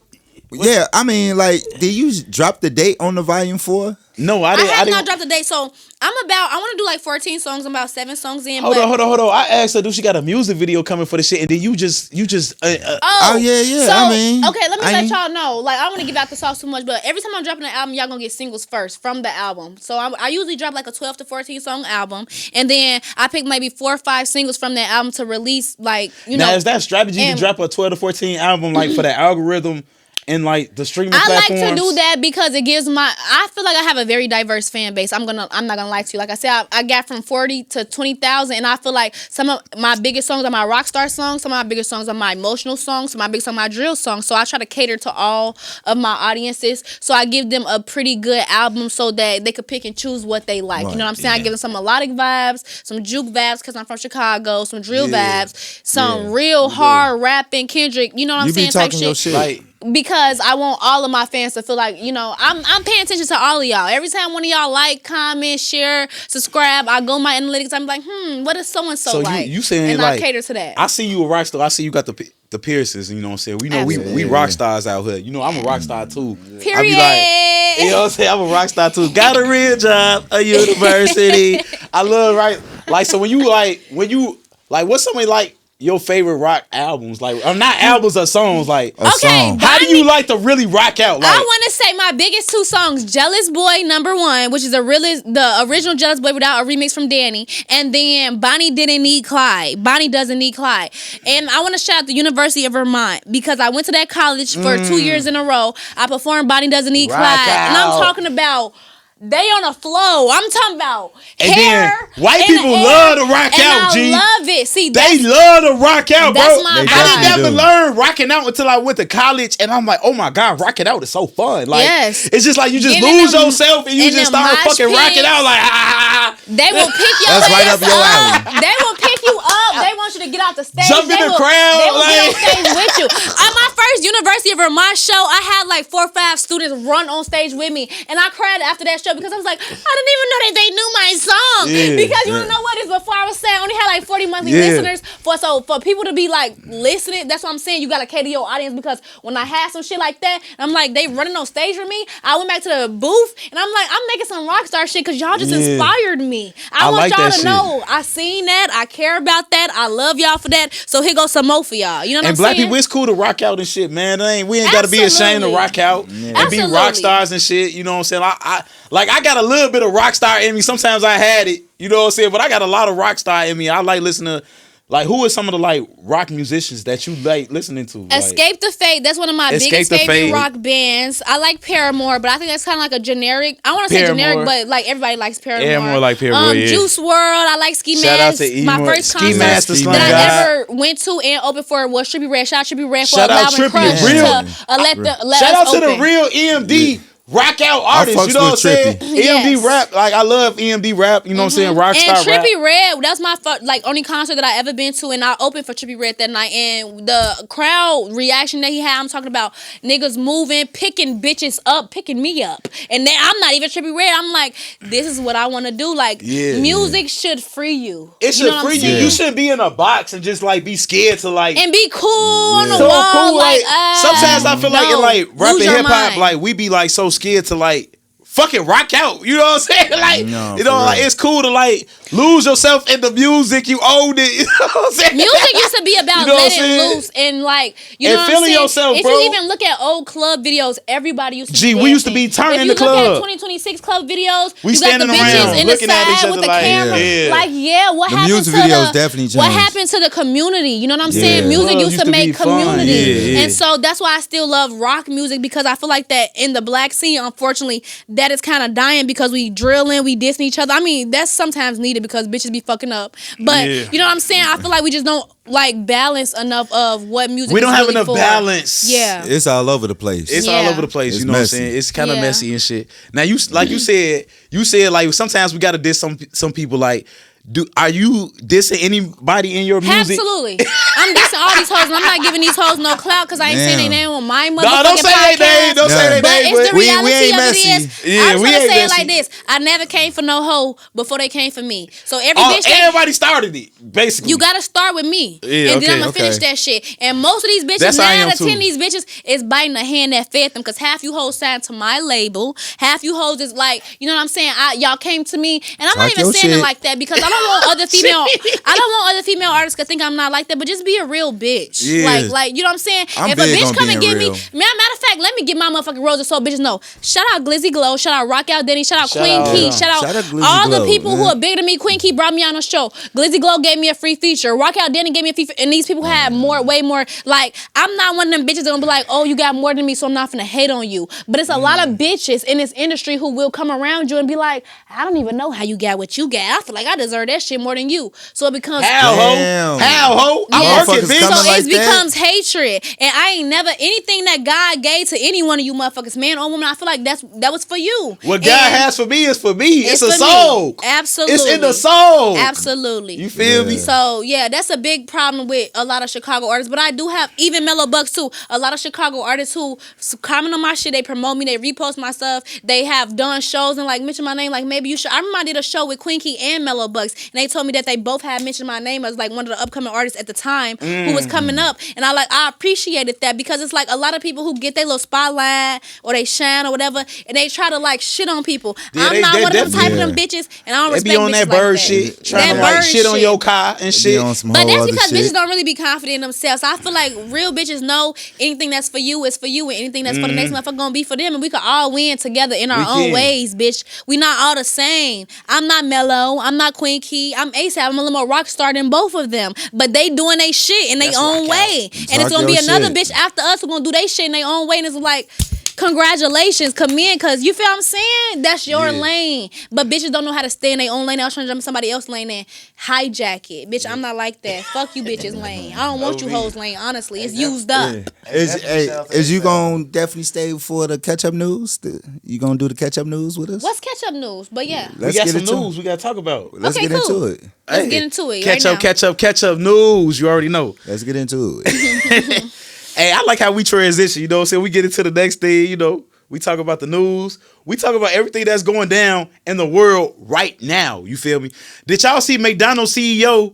Yeah, I mean, like, did you drop the date on the volume 4? No, I didn't. have not dropped the date, so I want to do like 14 songs. I'm about 7 songs in. Hold on. I asked her, do she got a music video coming for the shit? And then you just. Oh yeah. So, I mean, okay, let me let y'all know. Like, I don't want to give out the sauce too much, but every time I'm dropping an album, y'all gonna get singles first from the album. So I usually drop like a 12 to 14 song album, and then I pick maybe 4 or 5 singles from that album to release. Like, you know, now is that strategy to drop a 12 to 14 album like for the algorithm? And like the streaming platforms. I like to do that because it gives I feel like I have a very diverse fan base. I'm not gonna lie to you. Like I said, I got from 40 to 20,000, and I feel like some of my biggest songs are my rock star songs. Some of my biggest songs are my emotional songs. Some of my biggest songs are my drill songs. So I try to cater to all of my audiences. So I give them a pretty good album so that they could pick and choose what they like. Right, you know what I'm saying? I give them some melodic vibes, some juke vibes because I'm from Chicago, some drill vibes, some real hard rapping Kendrick. You know what I'm saying? You be talking your shit. Like, because I want all of my fans to feel like, you know, I'm paying attention to all of y'all. Every time one of y'all like, comment, share, subscribe, I go my analytics. I'm like, what is so and so like? You saying and like, I cater to that. I see you a rock star. I see you got the piercings. You know what I'm saying? We know we rock stars out here. You know I'm a rock star too. Period. I be like, you know what I'm saying? I'm a rock star too. Got a real job, a university. I love like so when you what's somebody like? Your favorite rock albums, like not albums or songs, like song. How do you like to really rock out? Like, I want to say my biggest 2 songs: "Jealous Boy" #1, which is the original "Jealous Boy" without a remix from Danny, and then "Bonnie Didn't Need Clyde." Bonnie Doesn't Need Clyde, and I want to shout out the University of Vermont because I went to that college for 2 years in a row. I performed "Bonnie Doesn't Need Rock Clyde," out. and I'm talking about. They on a flow. I'm talking about and hair. Then white in people the air, love to rock and out, I G. love it. See, they love to rock out, bro. That's my They I didn't definitely never do. learn rocking out until I went to college, and I'm like, oh my god, rocking out is so fun. Like, Yes. it's just like you just Getting lose in them- yourself and you in just them start mosh fucking rocking pits. out like They will pick your That's right ass up your alley. They will pick you up. They want you to get out the stage. Jump in They the will- crowd, They will get on like- stage with you. On my first University of Vermont show, I had like 4 or 5 students run on stage with me, and I cried after that show because I was like, I didn't even know that they knew my song. Yeah, Because you wanna know what is before I was saying I only had like 40 monthly listeners. For people to be like listening, that's what I'm saying. You gotta cater your audience because when I had some shit like that, and I'm like they running on stage with me, I went back to the booth and I'm like I'm making some rock star shit because y'all just inspired me. I want like y'all that to shit. know I seen that. I care about that. I love y'all for that. So here goes some more for y'all. You know what And I'm black saying? people, it's cool to rock out and shit, man. We ain't gotta be ashamed to Absolutely. rock out and be Absolutely. rock stars and shit. You know what I'm saying? I got a little bit of rock star in me. Sometimes I had it, you know what I'm saying? But I got a lot of rock star in me. I like listening to, like, who are some of the like rock musicians that you like listening to? Like, Escape the Fate. That's one of my Escape biggest the favorite Fate. rock bands. I like Paramore, but I think that's kind of like a generic. I want to say Paramore. generic, but like everybody likes Paramore. Everyone like Paramore, yeah. Juice WRLD. I like Ski Shout out Mask. to My Emo- first Ski concert Mask, the Slum that God. I ever went to and opened for was Trippie Redd. Shout out Trippie Redd for Shout out allowing Trippie, Crush real- to let shout us out to open. the real EMD rock out artists. fucks You know what I'm with saying? Trippie. EMD Yes. rap. Like, I love EMD rap. You know what I'm saying? Rockstar And rap. Trippie Redd, that's my only concert that I ever been to, and I opened for Trippie Redd that night. And the crowd reaction that he had, I'm talking about niggas moving, picking bitches up, picking me up, and then I'm not even Trippie Redd. I'm like, this is what I want to do. Like, music should free you. It should know what I'm free you. saying? You shouldn't be in a box and just like be scared to like. And be cool on the So wall. cool, like, sometimes I feel like in like lose rapping your hip hop, mind. like we be like so scared to like fucking rock out. You know what I'm saying? Like, No, you know, for like real. it's cool to like lose yourself in the music. You own it. You know what I'm saying? Music used to be about You know what I'm letting saying? loose and like you And know what feeling I'm saying. yourself, if bro. you even look at old club videos, everybody used to. Gee, be we used to dancing. be turning if you the look club. at 2026 club videos, We you got the standing bitches around, in the looking at each side other with the like, camera. yeah. Like, yeah, what The happened music to videos the definitely what changed. happened to the community? You know what I'm saying? Yeah. Music Club used to used to be make fun. community, Yeah, yeah. and so that's why I still love rock music because I feel like that in the black scene, unfortunately, that that is kind of dying because we drilling, we dissing each other. I mean, that's sometimes needed because bitches be fucking up. But you know what I'm saying? I feel like we just don't like balance enough of what music. We don't is have really enough for. balance. Yeah, It's all over the place. It's all over the place. It's You know what I'm messy. saying? It's kind of Yeah. messy and shit. Now you like you said like sometimes we gotta diss some people. Like, are you dissing anybody in your music? absolutely. I'm dissing all these hoes, and I'm not giving these hoes no clout because I ain't saying Damn. their name on my motherfucking No, don't say podcast. their name. Don't say Yeah. their But name. it's the we reality ain't of messy. it is. Yeah, I was we gonna ain't say it messy. like this: I never came for no hoe before they came for me. So every bitch that Everybody started it, basically. you gotta start with me, Yeah, and then I'm gonna okay. finish that shit. And most of these bitches, That's how I 9 am out of 10 too. of these bitches is biting the hand that fed them. Cause half you hoes signed to my label, half you hoes is like, you know what I'm saying? Y'all came to me, and I'm Talk not even your saying shit. it like that because I don't want other female, artists to think I'm not like that. But just be a real bitch, Yeah. like you know what I'm saying? I'm if a big bitch on come and being get real. me, matter of fact, let me get my motherfucking roses so bitches know. Shout out Glizzy Glow, shout out Rock Out Denny, shout out Shout Queen out- Key, Yeah. shout Shout out out Glizzy all the Glow, people who man. are bigger than me. Queen Key brought me on the show. Glizzy Glow gave me a free feature. Rock Out Denny gave me a feature, and these people had way more. Like, I'm not one of them bitches that gonna be like, oh, you got more than me, so I'm not finna hate on you. But it's a lot of bitches in this industry who will come around you and be like, I don't even know how you got what you got. I feel like I deserve that shit more than you. So it becomes How Damn. ho? How ho? I'm Yeah. working, Motherfuckers bitch. coming so like it becomes hatred, and I ain't never anything that God gave to any one of you motherfuckers, man or woman. I feel like that was for you. What God And has for me is for me. It's a for me. soul. Absolutely, It's in the soul. Absolutely. You feel me? Yeah. So yeah, that's a big problem with a lot of Chicago artists. But I do have even Mellow Bucks too. A lot of Chicago artists who comment on my shit, they promote me, they repost my stuff. They have done shows and like mention my name. Like maybe you should. I remember I did a show with Queen Key and Mellow Bucks, and they told me that they both had mentioned my name as like one of the upcoming artists at the time who was coming up. And I appreciated that because it's like a lot of people who get their little spotlight or they shine or whatever, and they try to like shit on people. Yeah, I'm they- not they one of them type of definitely- them bitches, and I don't They respect be on bitches that bird like that. shit, trying That to like bird shit on your car and Be shit. on some But whole that's other because shit. bitches don't really be confident in themselves. I feel like real bitches know anything that's for you is for you, and anything that's for the next motherfucker gonna be for them, and we can all win together in our own can. ways, bitch. We not all the same. I'm not Mellow. I'm not Queen Key. I'm ASAVV. I'm a little more rock star than both of them, but they doing they shit in their That's own rock way, and it's Talk gonna be your another shit. bitch after us who gonna do they shit in their own way, and it's like. Congratulations, come in, cause you feel what I'm saying? That's your Yeah. lane. But bitches don't know how to stay in their own lane. I was trying to jump in somebody else's lane and hijack it. Bitch, I'm not like that. Fuck you bitches lane. I don't want you hoes lane, honestly. It's used up. Is you gonna definitely stay for the catch up news? You gonna do the catch up news with us? What's Ketchup news? But yeah. We got some news we gotta talk about. Let's Okay, get cool. into it. Let's get into it Catch right up, now. catch up news. You already know. Let's get into it. Hey, I like how we transition. You know what I'm saying? We get into the next thing, you know. We talk about the news. We talk about everything that's going down in the world right now. You feel me? Did y'all see McDonald's CEO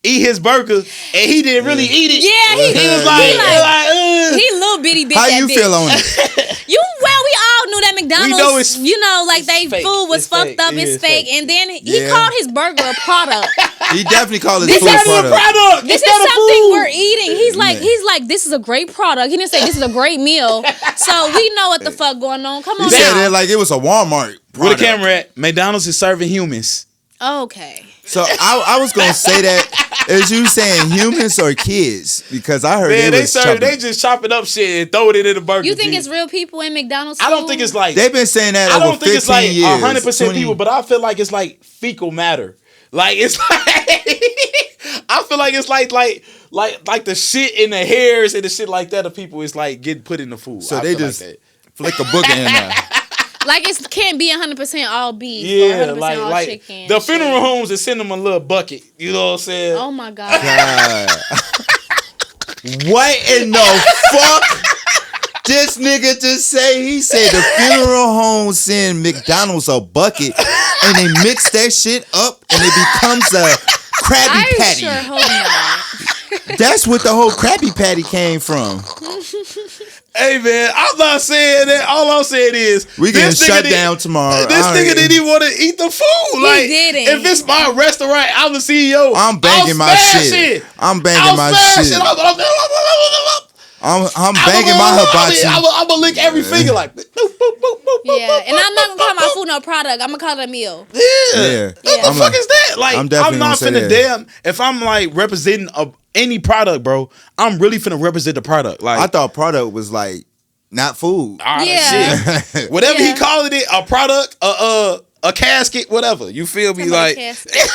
eat his burger and he didn't really eat it? Yeah, He was like, he little bitty bitch. How that you bitch. feel on it? We all knew that McDonald's. We know it's- you know, like they fake. food was It's fucked fake. up. Yeah, It's it's fake. fake. And then he Yeah. called his burger a product. He definitely called it This food is It's not a product. product. This It's is not a something food. we're eating. He's like, this is a great product. He didn't say this is a great meal. So we know what the fuck going on. Come He on said now. it like it was a Walmart Where the product. camera at? McDonald's is serving humans. Okay. So I was gonna say that. Is you saying humans or kids? Because I heard Man, they they was serve, chopping- they just chopping up shit and throwing it in the burger. You think G. it's real people in McDonald's? I don't food? think it's like They've been saying that I over don't think 15 it's like years. 100% 20 people, but I feel like it's like fecal matter. Like it's like I feel like it's like the shit in the hairs and the shit like that of people is like getting put in the food. So I they feel just like flick a booger in there. Like it can't be 100% all beef that. or 100% Yeah, all like chicken. the and funeral shit. homes that send them a little bucket. You know what I'm saying? Oh my God. God. What in the fuck? This nigga just say he said the funeral home send McDonald's a bucket and they mix that shit up and it becomes a Krabby I Patty. sure hope not. That's what the whole Krabby Patty came from. Hey man, I'm not saying that. All I'm saying is We getting this nigga shut didn't- down tomorrow. This I nigga ain't- didn't even want to eat the food. Like, didn't. if it's my restaurant, I'm the CEO. I'm banging my shit. I'm banging my shit. I'm banging my hibachi. I'm gonna lick every finger like. Boop, boop, boop, boop, boop, Yeah, and I'm not gonna call my boop, food no product. I'm gonna call it a meal. Yeah. Yeah. What the I'm fuck like- is that? Like, I'm definitely I'm not gonna say finna that. damn. If I'm like representing any product, bro, I'm really finna represent the product. Like, I thought product was like not food. Yeah. Shit. Whatever Yeah. he calling it, a product, a casket, whatever. You feel me? Somebody Like casket.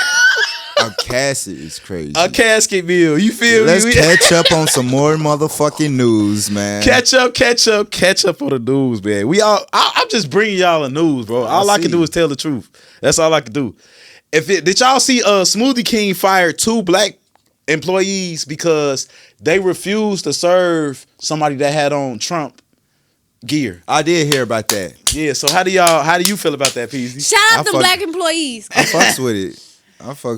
A casket is crazy. a casket meal. You feel Let's me? catch up on some more motherfucking news, man. Catch up for the news, man. I'm just bringing y'all the news, bro. All I can do is tell the truth. That's all I can do. Did y'all see Smoothie King fired 2 black employees because they refused to serve somebody that had on Trump gear? I did hear about that. Yeah, so how do you feel about that, Peasy? Shout out to fuck- black employees. I fucks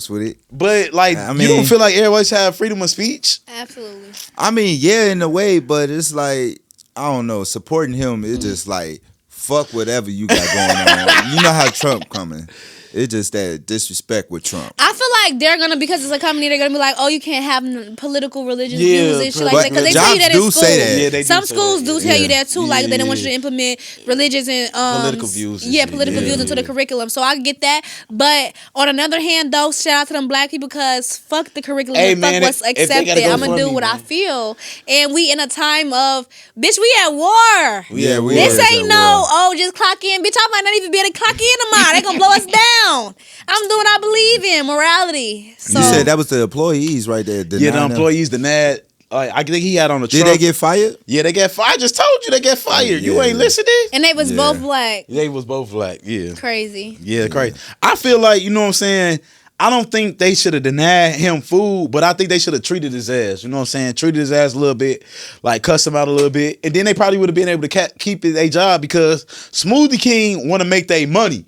with it. But like, I you mean- don't feel like everybody should have freedom of speech? Absolutely. I mean, yeah, in a way, but it's like, I don't know, supporting him, it's just like, fuck whatever you got going on. You know how Trump coming. It's just that disrespect with Trump. I feel like they're gonna, because it's a company, they're gonna be like, oh, you can't have political, religious Yeah, views and shit like but that. Because they tell you that in jobs do school. say that. Yeah, they do Some say schools that, do yeah. tell you that too. Like they don't want you to Yeah. implement religious and Political views and Yeah, shit. political Yeah, views into the yeah. curriculum. So I get that. But on another hand, though, shout out to them black people because fuck the curriculum. Hey, and man, fuck what's if they accepted. gotta go I'm gonna for do me, what I man. feel. And we in a time of, bitch, we at war. Yeah, we This is ain't at no, war. just clock in. Bitch, I might not even be able to clock in tomorrow. They gonna blow us down. I'm doing what I believe in, morality. So You said that was the employees right there. Yeah, the denying them. employees denied. I think he had on a Did Trump. they get fired? Yeah, they get fired. I just told you they get fired. You Yeah. ain't listening? and they was Yeah. both black. They was both black. Yeah. Crazy. Yeah, crazy. I feel like, you know what I'm saying? I don't think they should have denied him food, but I think they should have treated his ass. You know what I'm saying? Treated his ass a little bit, like cussed him out a little bit. And then they probably would have been able to keep their job because Smoothie King want to make their money.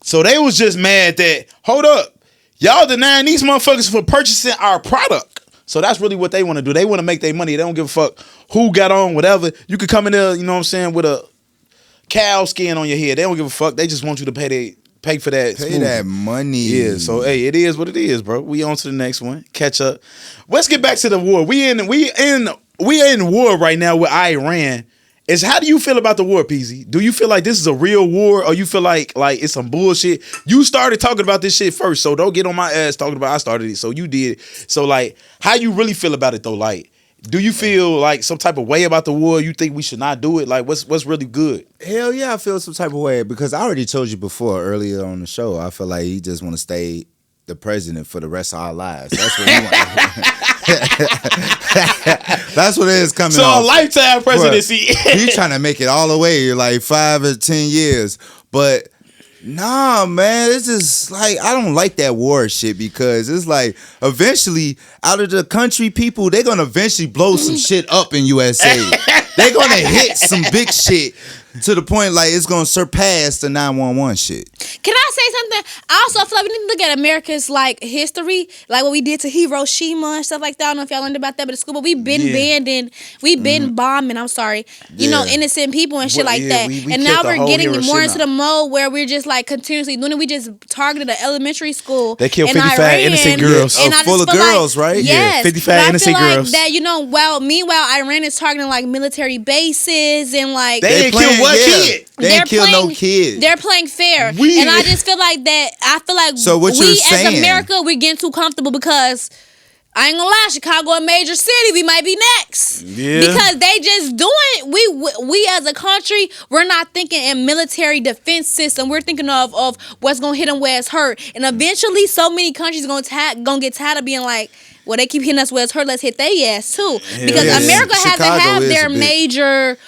So they was just mad that, hold up, y'all denying these motherfuckers for purchasing our product. So that's really what they want to do. They want to make their money. They don't give a fuck who got on, whatever. You could come in there, you know what I'm saying, with a cow skin on your head. They don't give a fuck. They just want you to pay for that. Pay smoothie. that money. Yeah, so hey, it is what it is, bro. We on to the next one. Catch up. Let's get back to the war. We in war right now with Iran. How do you feel about the war, Peasy? Do you feel like this is a real war, or you feel like it's some bullshit? You started talking about this shit first, so don't get on my ass talking about I started it. So you did. So like, how you really feel about it though? Like, do you feel like some type of way about the war? You think we should not do it? Like, what's really good? Hell yeah, I feel some type of way because I already told you before earlier on the show. I feel like he just want to stay the president for the rest of our lives. That's what he want. That's what it is coming. So off. a lifetime presidency. He trying to make it all the way, like 5 or 10 years. But nah, man, it's just like I don't like that war shit because it's like eventually out of the country people, they're gonna eventually blow some shit up in USA. They're gonna hit some big shit to the point like it's gonna surpass the 911 shit. Can I say something? I also feel like we need to look at America's like history, like what we did to Hiroshima and stuff like that. I don't know if y'all learned about that, but at school, but we've been banding, we've been bombing. I'm sorry, you know, innocent people and shit Well, like yeah, that. we And killed now the we're whole getting more Hiroshima. into the mode where we're just like continuously doing it. We just targeted an elementary school. They killed in 55 Iran, innocent girls. and I Full just of feel girls, like, right? Yes, Yeah, 55 but I innocent feel like girls. that, you know. Meanwhile, Iran is targeting like military bases and like They ain't killed one kid. They ain't kill no kid. They're playing fair. We- And I just feel like that. I feel like So what we you're as saying- America, we're getting too comfortable because I ain't gonna lie, Chicago a major city. We might be next. Yeah. Because they just doing we as a country, we're not thinking in military defense system. We're thinking of what's gonna hit them where it's hurt. And eventually so many countries gonna get tired of being like, well, they keep hitting us where it's hurt, let's hit their ass too. Because Yeah. America hasn't Chicago had is their a big- major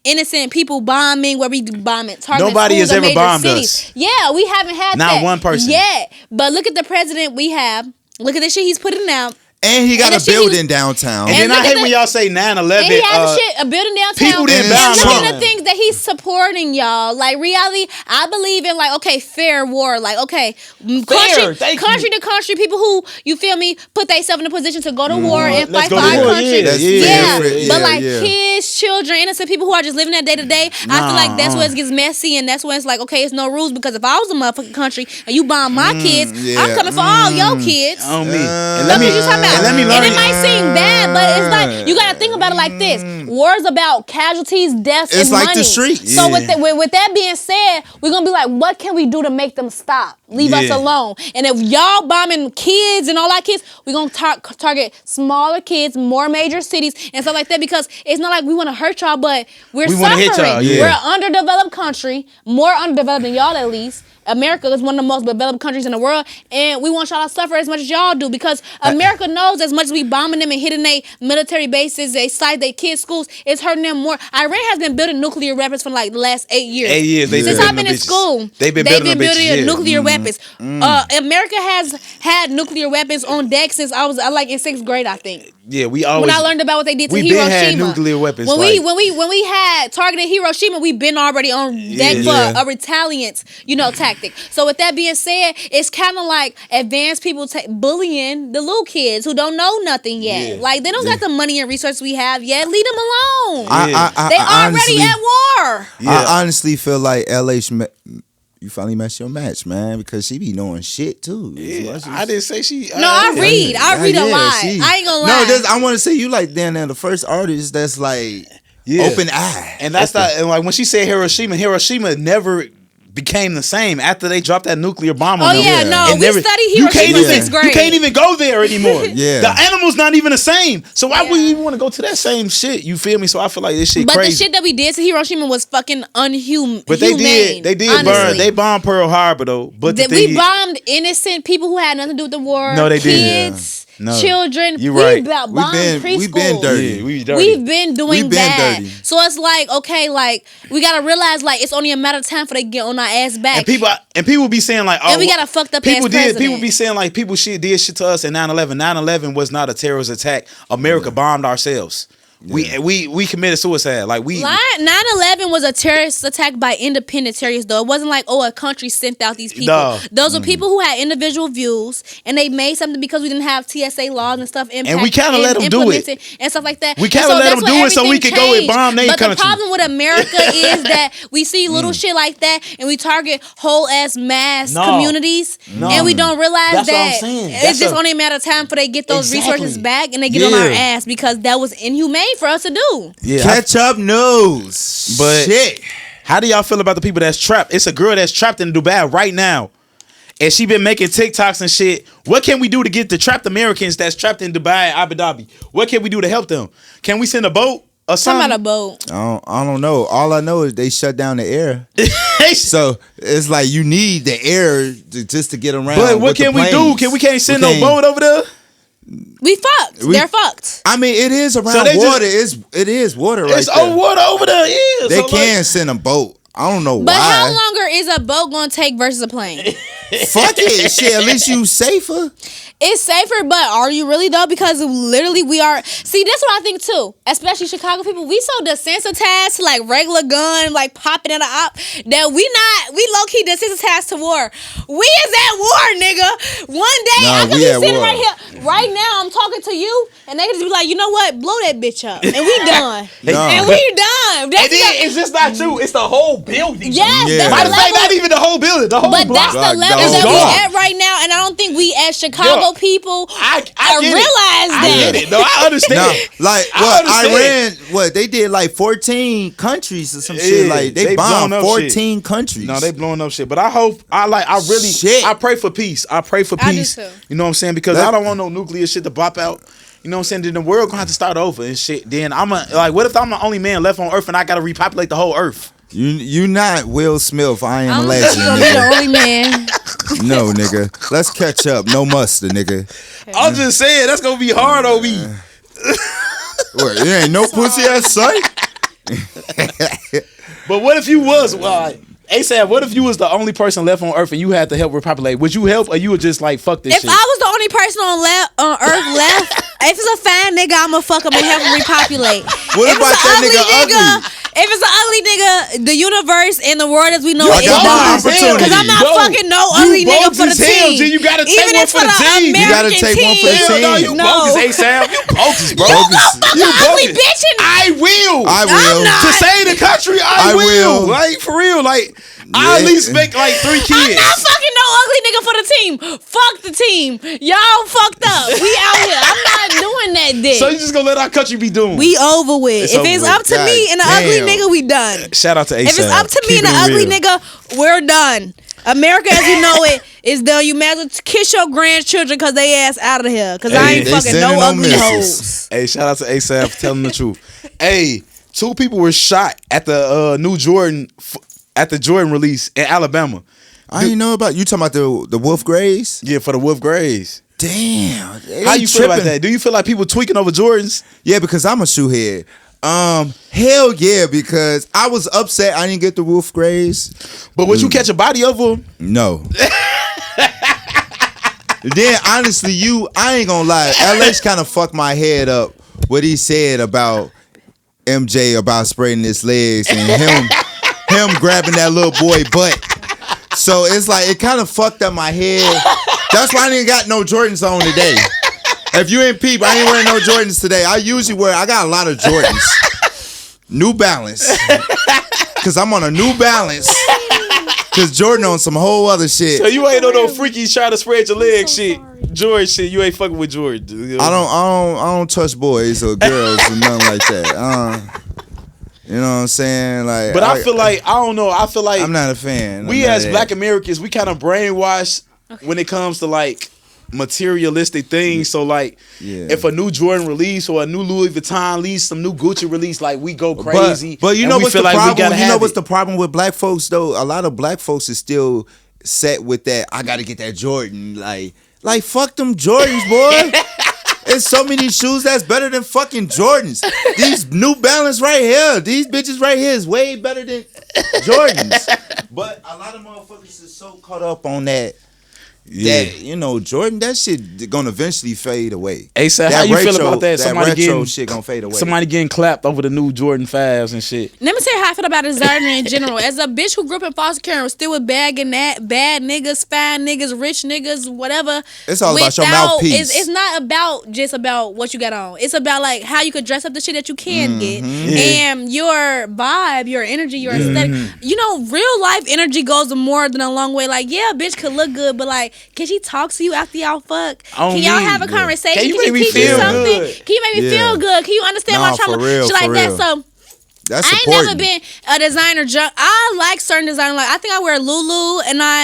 innocent people bombing where we bombing targeting Nobody schools has or ever major bombed cities. us. Yeah, we haven't had Not that one person. yet. But look at the president we have. Look at the shit he's putting out. And he got And a the shit he was- building downtown. And then look I at hate the- when y'all say 9/11. And he has a building downtown. people didn't and bomb look Trump. at the things that he's supporting, y'all. Like reality, I believe in like fair war. Like country thank to country, people who you feel me put themselves in a position to go to war and Let's fight go for to our war, country. yeah. That's Yeah, different. but Yeah, like yeah. kids, children, innocent people who are just living that day to day. I feel like that's where it gets messy, and that's when it's like it's no rules. Because if I was a motherfucking country and you bomb my kids, yeah. I'm coming for all your kids. on me. And That's what you talking about. and let me learn And it it. might seem bad, but it's like you gotta think about it like this. Wars about casualties, deaths, It's and like money. the streets. So with that being said, we're gonna be like, what can we do to make them stop? Leave us alone. And if y'all bombing kids and all our kids, we're gonna target smaller kids, more major cities and stuff like that, because it's not like we want to hurt y'all, but we suffering. Hit y'all, We're an underdeveloped country, more underdeveloped than y'all at least. America is one of the most developed countries in the world, and we want y'all to suffer as much as y'all do, because America knows as much as we bombing them and hitting their military bases, they site their kids' schools, it's hurting them more. Iran has been building nuclear weapons for like the last 8 years. 8 years. Since I've been in school, they've been building nuclear weapons. America has had nuclear weapons on deck since I was like in 6th grade, I think. Yeah, we always. When I learned about what they did to We Hiroshima, had nuclear weapons. When we had targeted Hiroshima, we've been already on deck for a retaliant, tactic. So with that being said, it's kind of like advanced people bullying the little kids who don't know nothing yet. Yeah. Like they don't got the money and resources we have yet. Leave them alone. They already at war. Yeah. I honestly feel like LH. You finally matched your match, man, because she be knowing shit too. Yeah, I didn't say she. No, I read. I read a lot. I ain't gonna lie. No, I want to say you like the first artist that's like open eye, and that's not. And like when she said Hiroshima never became the same after they dropped that nuclear bomb on them. Oh yeah, no, we studied Hiroshima in 6th grade. You can't even go there anymore. Yeah, the animal's not even the same. So why would you even want to go to that same shit? You feel me? So I feel like this shit crazy. But the shit that we did to Hiroshima was fucking unhuman. But they did burn. They bombed Pearl Harbor though. But we bombed innocent people who had nothing to do with the war. No, they didn't. Kids. No. Children, you right. We've been dirty. We've been doing bad. Dirty. So it's like, okay, like we gotta realize, like it's only a matter of time for they get on our ass back. And people be saying like, oh, and we got a fucked up ass president. People be saying like people did shit to us in 9/11. 9/11 was not a terrorist attack. America bombed ourselves. Yeah. We committed suicide. Like 9/11 was a terrorist attack by independent terrorists though. It wasn't like, a country sent out these people. No. Those were people who had individual views and they made something because we didn't have TSA laws and stuff and we kind of let them do it and stuff like that. We kind of let them do it so we could go and bomb their country. But the problem with America is that we see little shit like that and we target whole ass mass communities and we don't realize that it's just only a matter of time for they get those resources back and they get on our ass because that was inhumane for us to do. Yeah, Ketchup knows. But shit. How do y'all feel about the people that's trapped? It's a girl that's trapped in Dubai right now. And she been making TikToks and shit. What can we do to get the trapped Americans that's trapped in Dubai, Abu Dhabi? What can we do to help them? Can we send a boat or something? Some about a boat. I don't know. All I know is they shut down the air. So it's like you need the air just to get around. But what can we do? Can't send no boat over there? We fucked. They're fucked. I mean, it is around water. It is water right there. It's water over there. Yeah. They can send a boat. I don't know why. But how longer is a boat gonna take versus a plane? Fuck it. Shit, at least you safer. It's safer, but are you really though? Because literally we are. See, that's what I think too. Especially Chicago people, we so desensitized to like regular gun, like popping at an op that we low key desensitized to war. We is at war, nigga. One day I could be sitting right here, right now. I'm talking to you, and they could just be like, you know what? Blow that bitch up, and we done. And we done. It's just not true. It's the whole building. Yes, that's the level. Not even the whole building. The whole block. But that's the level that we at right now, and I don't think we as Chicago people I realize that. I get it. No, I understand. Like Iran, they did like 14 countries or some shit. Like they bombed 14 countries. No, they blowing up shit. But I hope I pray for peace. I pray for peace. You know what I'm saying? Because I don't want no nuclear shit to bop out. You know what I'm saying? Then the world gonna have to start over and shit. Then what if I'm the only man left on Earth and I gotta repopulate the whole Earth? You not Will Smith. I am a legend. I'm the only man. No, nigga. Let's catch up. No mustard, nigga. I'm just saying that's gonna be hard on me. What? There ain't no pussy at sight. But what if you was ASAVV? What if you was the only person left on Earth and you had to help repopulate? Would you help or you would just like fuck this shit? If I was the only person on Earth left, if it's a fine nigga, I'ma fuck him and help him repopulate. What about that nigga ugly? If it's an ugly nigga, the universe and the world as we know it is done. Because I'm not fucking no ugly nigga for the team. You gotta take one for the team. You gotta take one for the team. No, you bogus, ASAVV. You bogus, bro. You go fuck an ugly bitch and I will. To save the country, I will. Like for real, like I at least make like 3 kids. I'm not fucking no ugly nigga for the team. Fuck the team. Y'all fucked up. We out here. I'm not doing sucking that dick. So you just gonna let our country be doomed? We over with. It's If over it's with. up to me and the ugly damn. nigga, we done. Shout out to ASAVV. If it's up to me and the Keeping it ugly real. nigga, we're done. America, as you know it, is done. You might as well kiss your grandchildren because they ass out of here. Because I ain't They fucking sending no no ugly missiles. hoes. Hey, shout out to ASAVV for telling the truth. Hey, 2 people were shot at the new Jordan at the Jordan release in Alabama. I didn't know about you talking about the Wolf Grays. Yeah, for the Wolf Grays. Damn. How you feel about that? Do you feel like people tweaking over Jordans? Yeah, because I'm a shoehead. Hell yeah, because I was upset I didn't get the Wolf Grays. But would you catch a body of them? No. Then honestly, I ain't gonna lie. LH kind of fucked my head up. What he said about MJ about spreading his legs and him grabbing that little boy butt. So it's like it kind of fucked up my head. That's why I didn't got no Jordans on today. If you ain't peep, I ain't wearing no Jordans today. I got a lot of Jordans. New Balance. Cause I'm on a New Balance. Cause Jordan on some whole other shit. So you ain't on no freaky trying to spread your legs shit. Jordan shit, you ain't fucking with Jordan. You know? I don't touch boys or girls or nothing like that. You know what I'm saying? Like, But I feel like, I don't know, I feel like I'm not a fan. we as black Americans, we kind of brainwashed when it comes to like materialistic things. So like if a new Jordan release or a new Louis Vuitton release, some new Gucci release, like we go crazy. But you know what's the like problem? You know what's the problem with black folks though? A lot of black folks is still set with that. I gotta get that Jordan. Like fuck them Jordans, boy. There's so many shoes that's better than fucking Jordans. These New Balance right here, these bitches right here is way better than Jordans. But a lot of motherfuckers is so caught up on that. Yeah. That, you know, Jordan, that shit gonna eventually fade away. Hey, so how you feel about that? Somebody retro shit gonna fade away. Somebody getting clapped over the new Jordan 5s and shit. Let me tell you how I feel about designer in general. As a bitch who grew up in foster care and was still with bad niggas, fine niggas, rich niggas, whatever. It's all about your mouthpiece. It's not about just about what you got on. It's about like how you could dress up the shit that you can get. And your vibe, your energy, your aesthetic. You know, real life energy goes more than a long way. Like, yeah, a bitch could look good, but like, can she talk to you after y'all fuck? Can y'all have a conversation? Can you Can make she me teach you feel something? good? Can you make me feel good? Can you understand my trauma? Shit like that. So that's I ain't never been a designer junk. I like certain designer. Like I think I wear Lulu, and I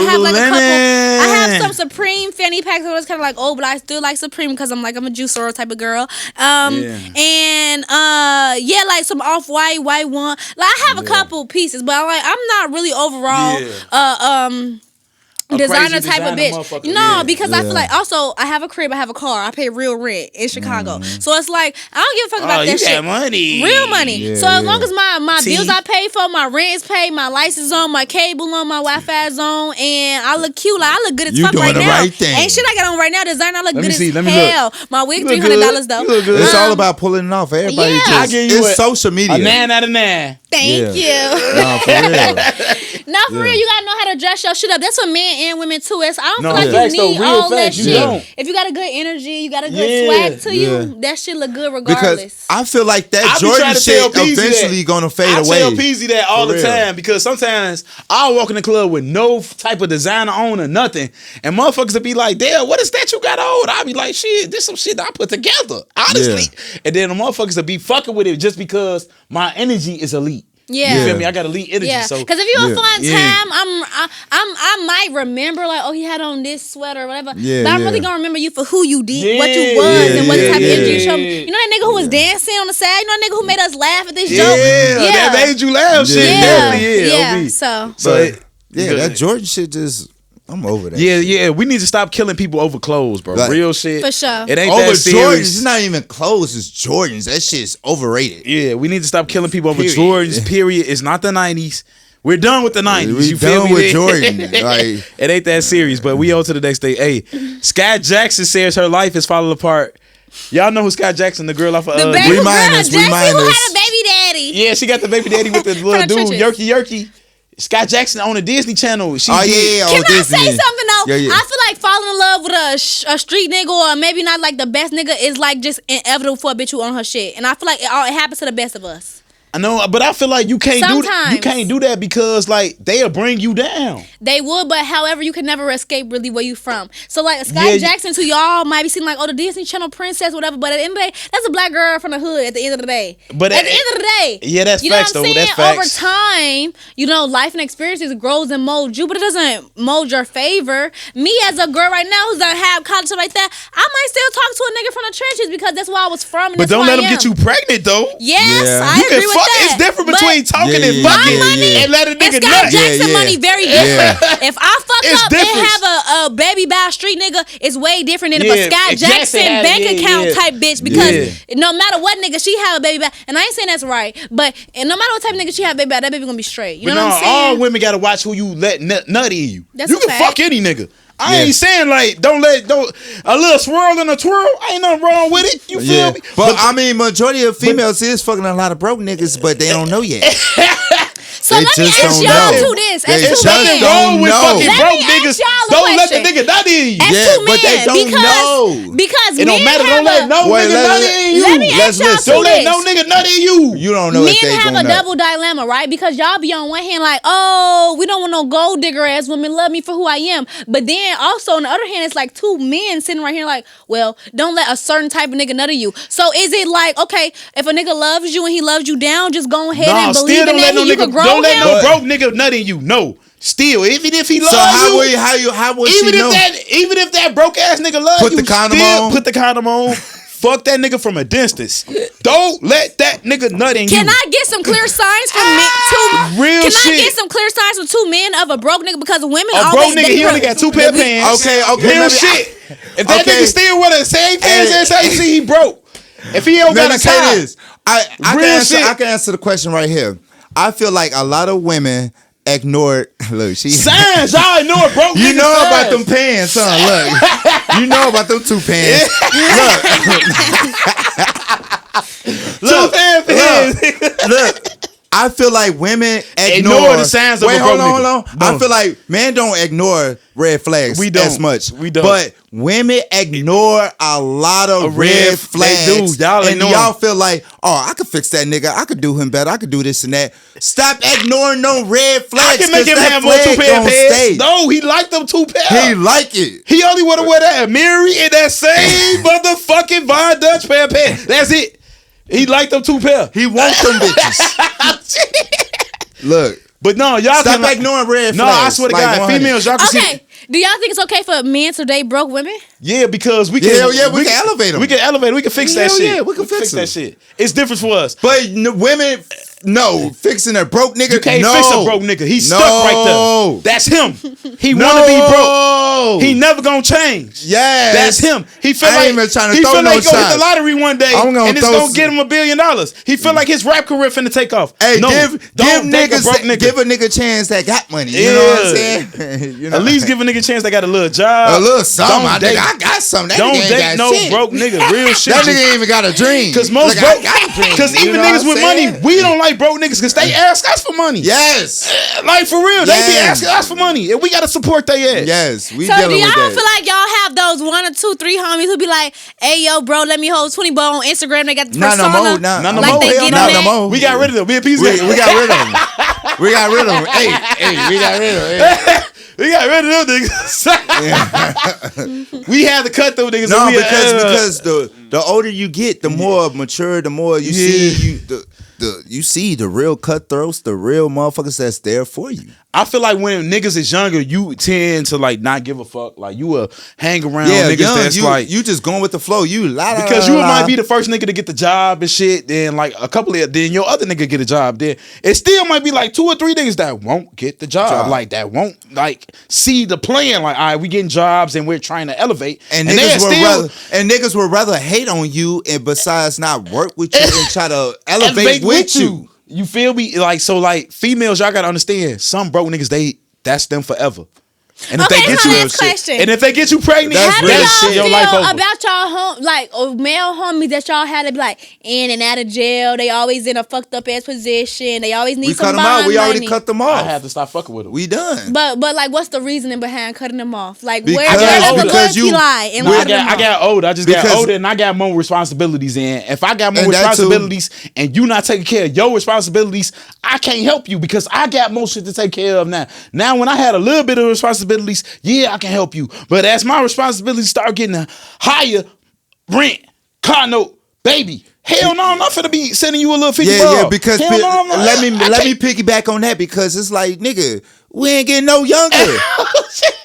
have like a couple. I have some Supreme fanny packs. I was kind of like, oh, but I still like Supreme because I'm a Juice WRLD type of girl. And like some Off-White, white one. Like I have a couple pieces, but I'm not really overall designer type of bitch. No, because I feel like also I have a crib, I have a car, I pay real rent in Chicago. So it's like I don't give a fuck about that shit. Got money. Real money. So as long as my bills I pay for, my rent is paid, my license on, my cable on, my Wi-Fi is on, and I look cute. Like I look good as fuck right now. Right thing. Ain't shit I got on right now. Designer, I look good me as hell. My wig $300 though. It's all about pulling it off. Everybody Yeah. it's social media. A 9 out of 9. Thank you. No, for real. No, for real, you gotta know how to dress your shit up. That's for men and women too. I don't No, feel like facts, you need though, real all that facts, you shit. don't. If you got a good energy, you got a good swag to you, that shit look good regardless. Because I feel like that I be Jordan trying to shit tell Peasy eventually that. gonna fade I away. tell Peasy that all For the real. time because sometimes I'll walk in the club with no type of designer on or nothing, and motherfuckers will be like, "Damn, what is that you got on?" I'll be like, "Shit, this some shit that I put together, honestly." And then the motherfuckers will be fucking with it just because my energy is elite. Yeah. You feel me? I got elite energy. Yeah, So because if you a fun Yeah. time, I might remember like, oh, he had on this sweater or whatever. Yeah, but I'm yeah. really gonna remember you for who you did, Yeah, what you was, and what yeah, type of energy you yeah. showed me. You know that nigga who was dancing on the side. You know that nigga who made us laugh at this Yeah, joke. that made you laugh. Shit, Yeah. definitely. Yeah. OB. So But yeah, Good. that Jordan shit just I'm over that. Yeah. We need to stop killing people over clothes, bro. Like- Real shit. For sure. It ain't Over that Jordans, serious. it's not even clothes, it's Jordans. That shit's overrated. Yeah, we need to stop killing people over Period. Jordans. Period. It's not the 90s. We're done with the 90s. We you feel done me? with Jordan. Like It ain't that serious, but we on to the next day. Hey, Sky Jackson says her life is falling apart. Y'all know who Sky Jackson, the girl off of the baby Dream- Remind girl, us, Jesse, remind who us. had a baby daddy. Yeah, she got the baby daddy with the little From the dude, trenches. Yerky. Sky Jackson on the Disney Channel. She oh did- yeah, Can I Disney. say something though? Yeah. I feel like falling in love with a street nigga or maybe not like the best nigga is like just inevitable for a bitch who on her shit. And I feel like it happens to the best of us. I know, but I feel like you can't Sometimes. you can't do that because like they'll bring you down. They would, but however, you can never escape really where you from. So like Sky Jackson, to y'all might be seeing like, oh, the Disney Channel princess, whatever. But at the end of the day, that's a black girl from the hood. At the end of the day, But at the end of the day, yeah, that's you know facts what I'm though. saying? That's facts. Over time, you know, life and experiences grows and molds you, but it doesn't mold your favor. Me as a girl right now who's gonna have college stuff like that, I might still talk to a nigga from the trenches because that's where I was from. And But that's don't who let I them get am. you pregnant though. Yes, Yeah. I You can agree with fuck. that. It's different But between talking and yeah, fucking yeah. and let a and nigga Sky nut. Jackson Yeah. money very different. If I fuck It's up different. and have a baby by a street nigga, it's way different than Yeah, if a Sky if Jackson Jackson had it, bank yeah, account yeah. type bitch. Because Yeah. no matter what nigga she have a baby by, and I ain't saying that's right, but and no matter what type of nigga she have a baby by, that baby gonna be straight. You But know no, what I'm saying? all women gotta watch who you let nut in you. That's You a can fact. fuck any nigga. I Yeah. ain't saying like don't a little swirl and a twirl. Ain't nothing wrong with it. You feel Yeah, me? but I mean, majority of females is fucking a lot of broke niggas, but they don't know yet. So They let me just ask don't y'all know. to this. They As There's two just nothing men, don't wrong with know. fucking Let me broke ask niggas. y'all a Don't let the question. nigga nut in you. as Yeah, two but they men, don't know. because It don't men matter. have Don't let no Wait, nigga nut in you. let me ask y'all listen. Don't let this. no nigga nut in you. You don't know Men if they have gonna a nut. double dilemma, right? Because y'all be on one hand like, oh, we don't want no gold digger ass women. Love me for who I am. But then also on the other hand, it's like two men sitting right here like, well, don't let a certain type of nigga nut in you. So is it like, okay, if a nigga loves you and he loves you down, just go ahead and believe still in don't let that no you nigga. can grow Don't let him? no broke nigga nut in you. No. Still, even if he loves So how you, would she know? even if that broke ass nigga love Put you, the condom still on. put the condom on. Fuck that nigga from a distance. Don't let that nigga nut in Can you. I get some clear signs from men? Real Can shit. I get some clear signs from two men of a broke nigga? Because women A always broke nigga, they he only got two pair of pants. Okay, Real let me- shit. If that Okay. nigga still wear the same pants Hey. as how you see he broke. If he don't Let got me a say tie. this. I Real shit. can answer the question right here. I feel like a lot of women ignore. Look, she. Signs, y'all know it broke You nigga know about signs. them pants, huh? Look, you know about them two pants. Two pair of pants. Look. I feel like women Ignore the signs of Wait, a broke hold nigga. on. I feel like men don't ignore red flags We don't. as much. We don't. But women ignore a lot of red flags. They do. Y'all and ignore y'all them. feel like, oh, I could fix that nigga. I could do him better. I could do this and that. Stop ignoring no red I flags. can make 'cause him that have more two flag pair of don't pants. stay. No, he liked them two pair. He like it. He only want to wear that Amiri and that same motherfucking Von Dutch pair of pants. That's it. He liked them two pair. He wants them bitches. Look. But no, y'all Stop can ignoring red No, flags. I swear to Like God, 100. females, y'all can see. Okay. Do y'all think it's okay for men to date broke women? Yeah, because we can. We can elevate 'em. We can elevate. We can fix that Hell shit. yeah, we can fix 'em. that shit. It's different for us. But women, no, fixing a broke nigga. You can't no. fix a broke nigga. He's No. stuck right there. That's him. He wanna be broke. He never gonna change. Yes. That's him. He feel I like ain't even trying to he throw feel no like he gonna hit shots. the lottery one day I'm gonna and it's throw gonna some- get him $1 billion. He feel like his rap career finna take off. Hey, no, give don't take a niggas, broke nigga. give a nigga a chance that got money. You know what I'm saying? You know? At least give a nigga a chance that got a little job. a little something. Don't date- I got something. That Don't nigga ain't date got no shit. broke nigga. Real shit. That nigga ain't even got a dream. Because most Like, I broke, got a dream. because You even know niggas what with I'm money, saying? we don't like broke niggas because they ask us for money. Yes. Like for real, they be Yeah. asking us for money, and we gotta support their ass. Yes. We So do dealing y'all with that. feel like y'all have those 1 or 2, 3 homies who be like, hey yo, bro, let me hold 20 ball on Instagram. They got the Not no persona. more. Not no like more. they Hell get no. on Not no that. more. We got rid of them. Me and Peace We got rid of them. We got rid of them. Hey, we got rid of them. We got rid of them niggas. We had to cut them niggas. No, and we because the older you get, the more mature, the more you see you see the real cutthroats, the real motherfuckers that's there for you. I feel like when niggas is younger, you tend to like not give a fuck. Like you will hang around niggas young, that's like you just going with the flow. because you might be the first nigga to get the job and shit. Then like a couple of then your other nigga get a job. Then it still might be like 2 or 3 niggas that won't get the job. Like that won't like see the plan. Like all right, we getting jobs and we're trying to elevate. and niggas niggas would rather hate on you and besides not work with you and try to elevate with you. You feel me? Like so, like females, y'all gotta understand. Some broke niggas, that's them forever. And if they get you, question. and if they get you pregnant, That's real How shit. y'all your life feel over. about y'all male homies that y'all had to be like in and out of jail? They always in a fucked up ass position. They always need We some cut them bond out. We already money. cut them I off. have to stop fucking with them. We done. But like, what's the reasoning behind cutting them off? Like, where Because- does the because loyalty lie? And No, cutting them I off? got older. I just got Because- older, and I got more responsibilities. And if I got more And that too. responsibilities, and you not taking care of your responsibilities, I can't help you because I got more shit to take care of now. Now, when I had a little bit of responsibilities, yeah, I can help you. But as my responsibilities start getting higher, rent, car note, baby, hell no, I'm not finna be sending you a little 50 Yeah, bucks. because Hell no, I'm not. let me I can't- piggyback on that because it's like, nigga, we ain't getting no younger.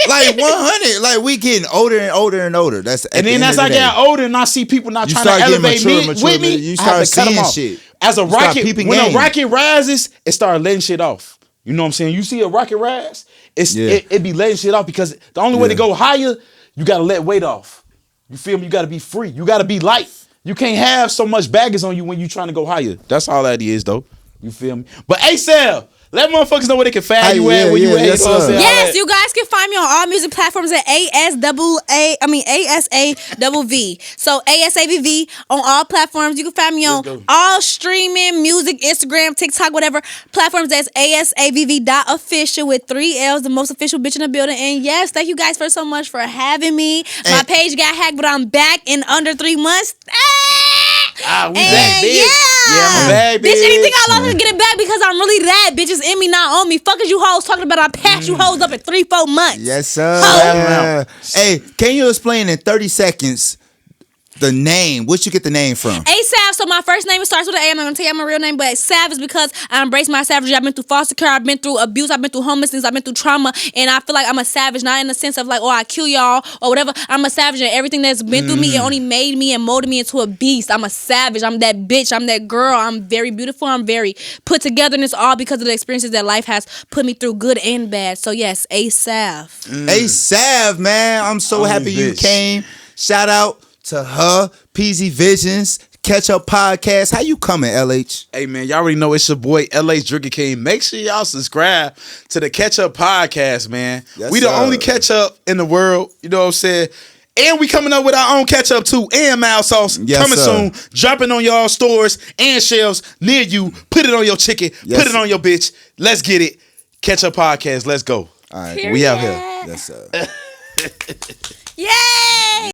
Like 100, like we getting older and older and older. That's And then as I got older and I see people not You trying to start getting elevate mature, with me, you I have start to cut them seeing off. shit. As a You start rocket, peeping when game. a rocket rises, it starts letting shit off. You know what I'm saying? You see a rocket rise, it be letting shit off because the only way to Yeah. go higher, you gotta let weight off. You feel me? You gotta be free. You gotta be light. You can't have so much baggage on you when you trying to go higher. That's all that is, though. You feel me? But ASAVV, let motherfuckers know where they can find you at, where you at. yes, You know what I'm sir. saying? All Yes, that. you guys can find me on all music platforms at ASAVV. So ASAVV on all platforms. You can find me on go. all streaming, music, Instagram, TikTok, whatever platforms. That's ASAVV.official with 3 L's, the most official bitch in the building. And yes, thank you guys so much for having me. My And- page got hacked, but I'm back in under 3 months. Ah, we And back, bitch. yeah, I'm back, bitch. Anything bitch. I lost, I can get it back because I'm really that. Bitches in me, not on me. Fuck is you hoes talking about? I passed you hoes up in 3-4 months. Yes, sir. Ho. Hey, can you explain in 30 seconds the name? Where'd you get the name from? ASAVV, so my first name starts with an A. I'm not gonna tell you my real name, but Sav is because I embrace my savagery. I've been through foster care, I've been through abuse, I've been through homelessness, I've been through trauma, and I feel like I'm a savage, not in the sense of like, oh, I kill y'all or whatever. I'm a savage, and everything that's been through me, it only made me and molded me into a beast. I'm a savage. I'm that bitch. I'm that girl. I'm very beautiful. I'm very put together, and it's all because of the experiences that life has put me through, good and bad. So yes, ASAVV. ASAVV, man. I'm so happy you bitch. came. Shout out to her, PZ Visions, Ketchup Podcast. How you coming, LH? Hey man, y'all already know it's your boy LA Drinking King. Make sure y'all subscribe to the Ketchup Podcast, man. Yes, We the sir. only ketchup in the world. You know what I'm saying? And we coming up with our own ketchup too, and mild sauce Yes, coming sir. soon, dropping on y'all stores and shelves near you. Put it on your chicken, Yes, put it sir. on your bitch. Let's get it. Ketchup Podcast, let's go. All right. We out here. Yes, sir. Yay!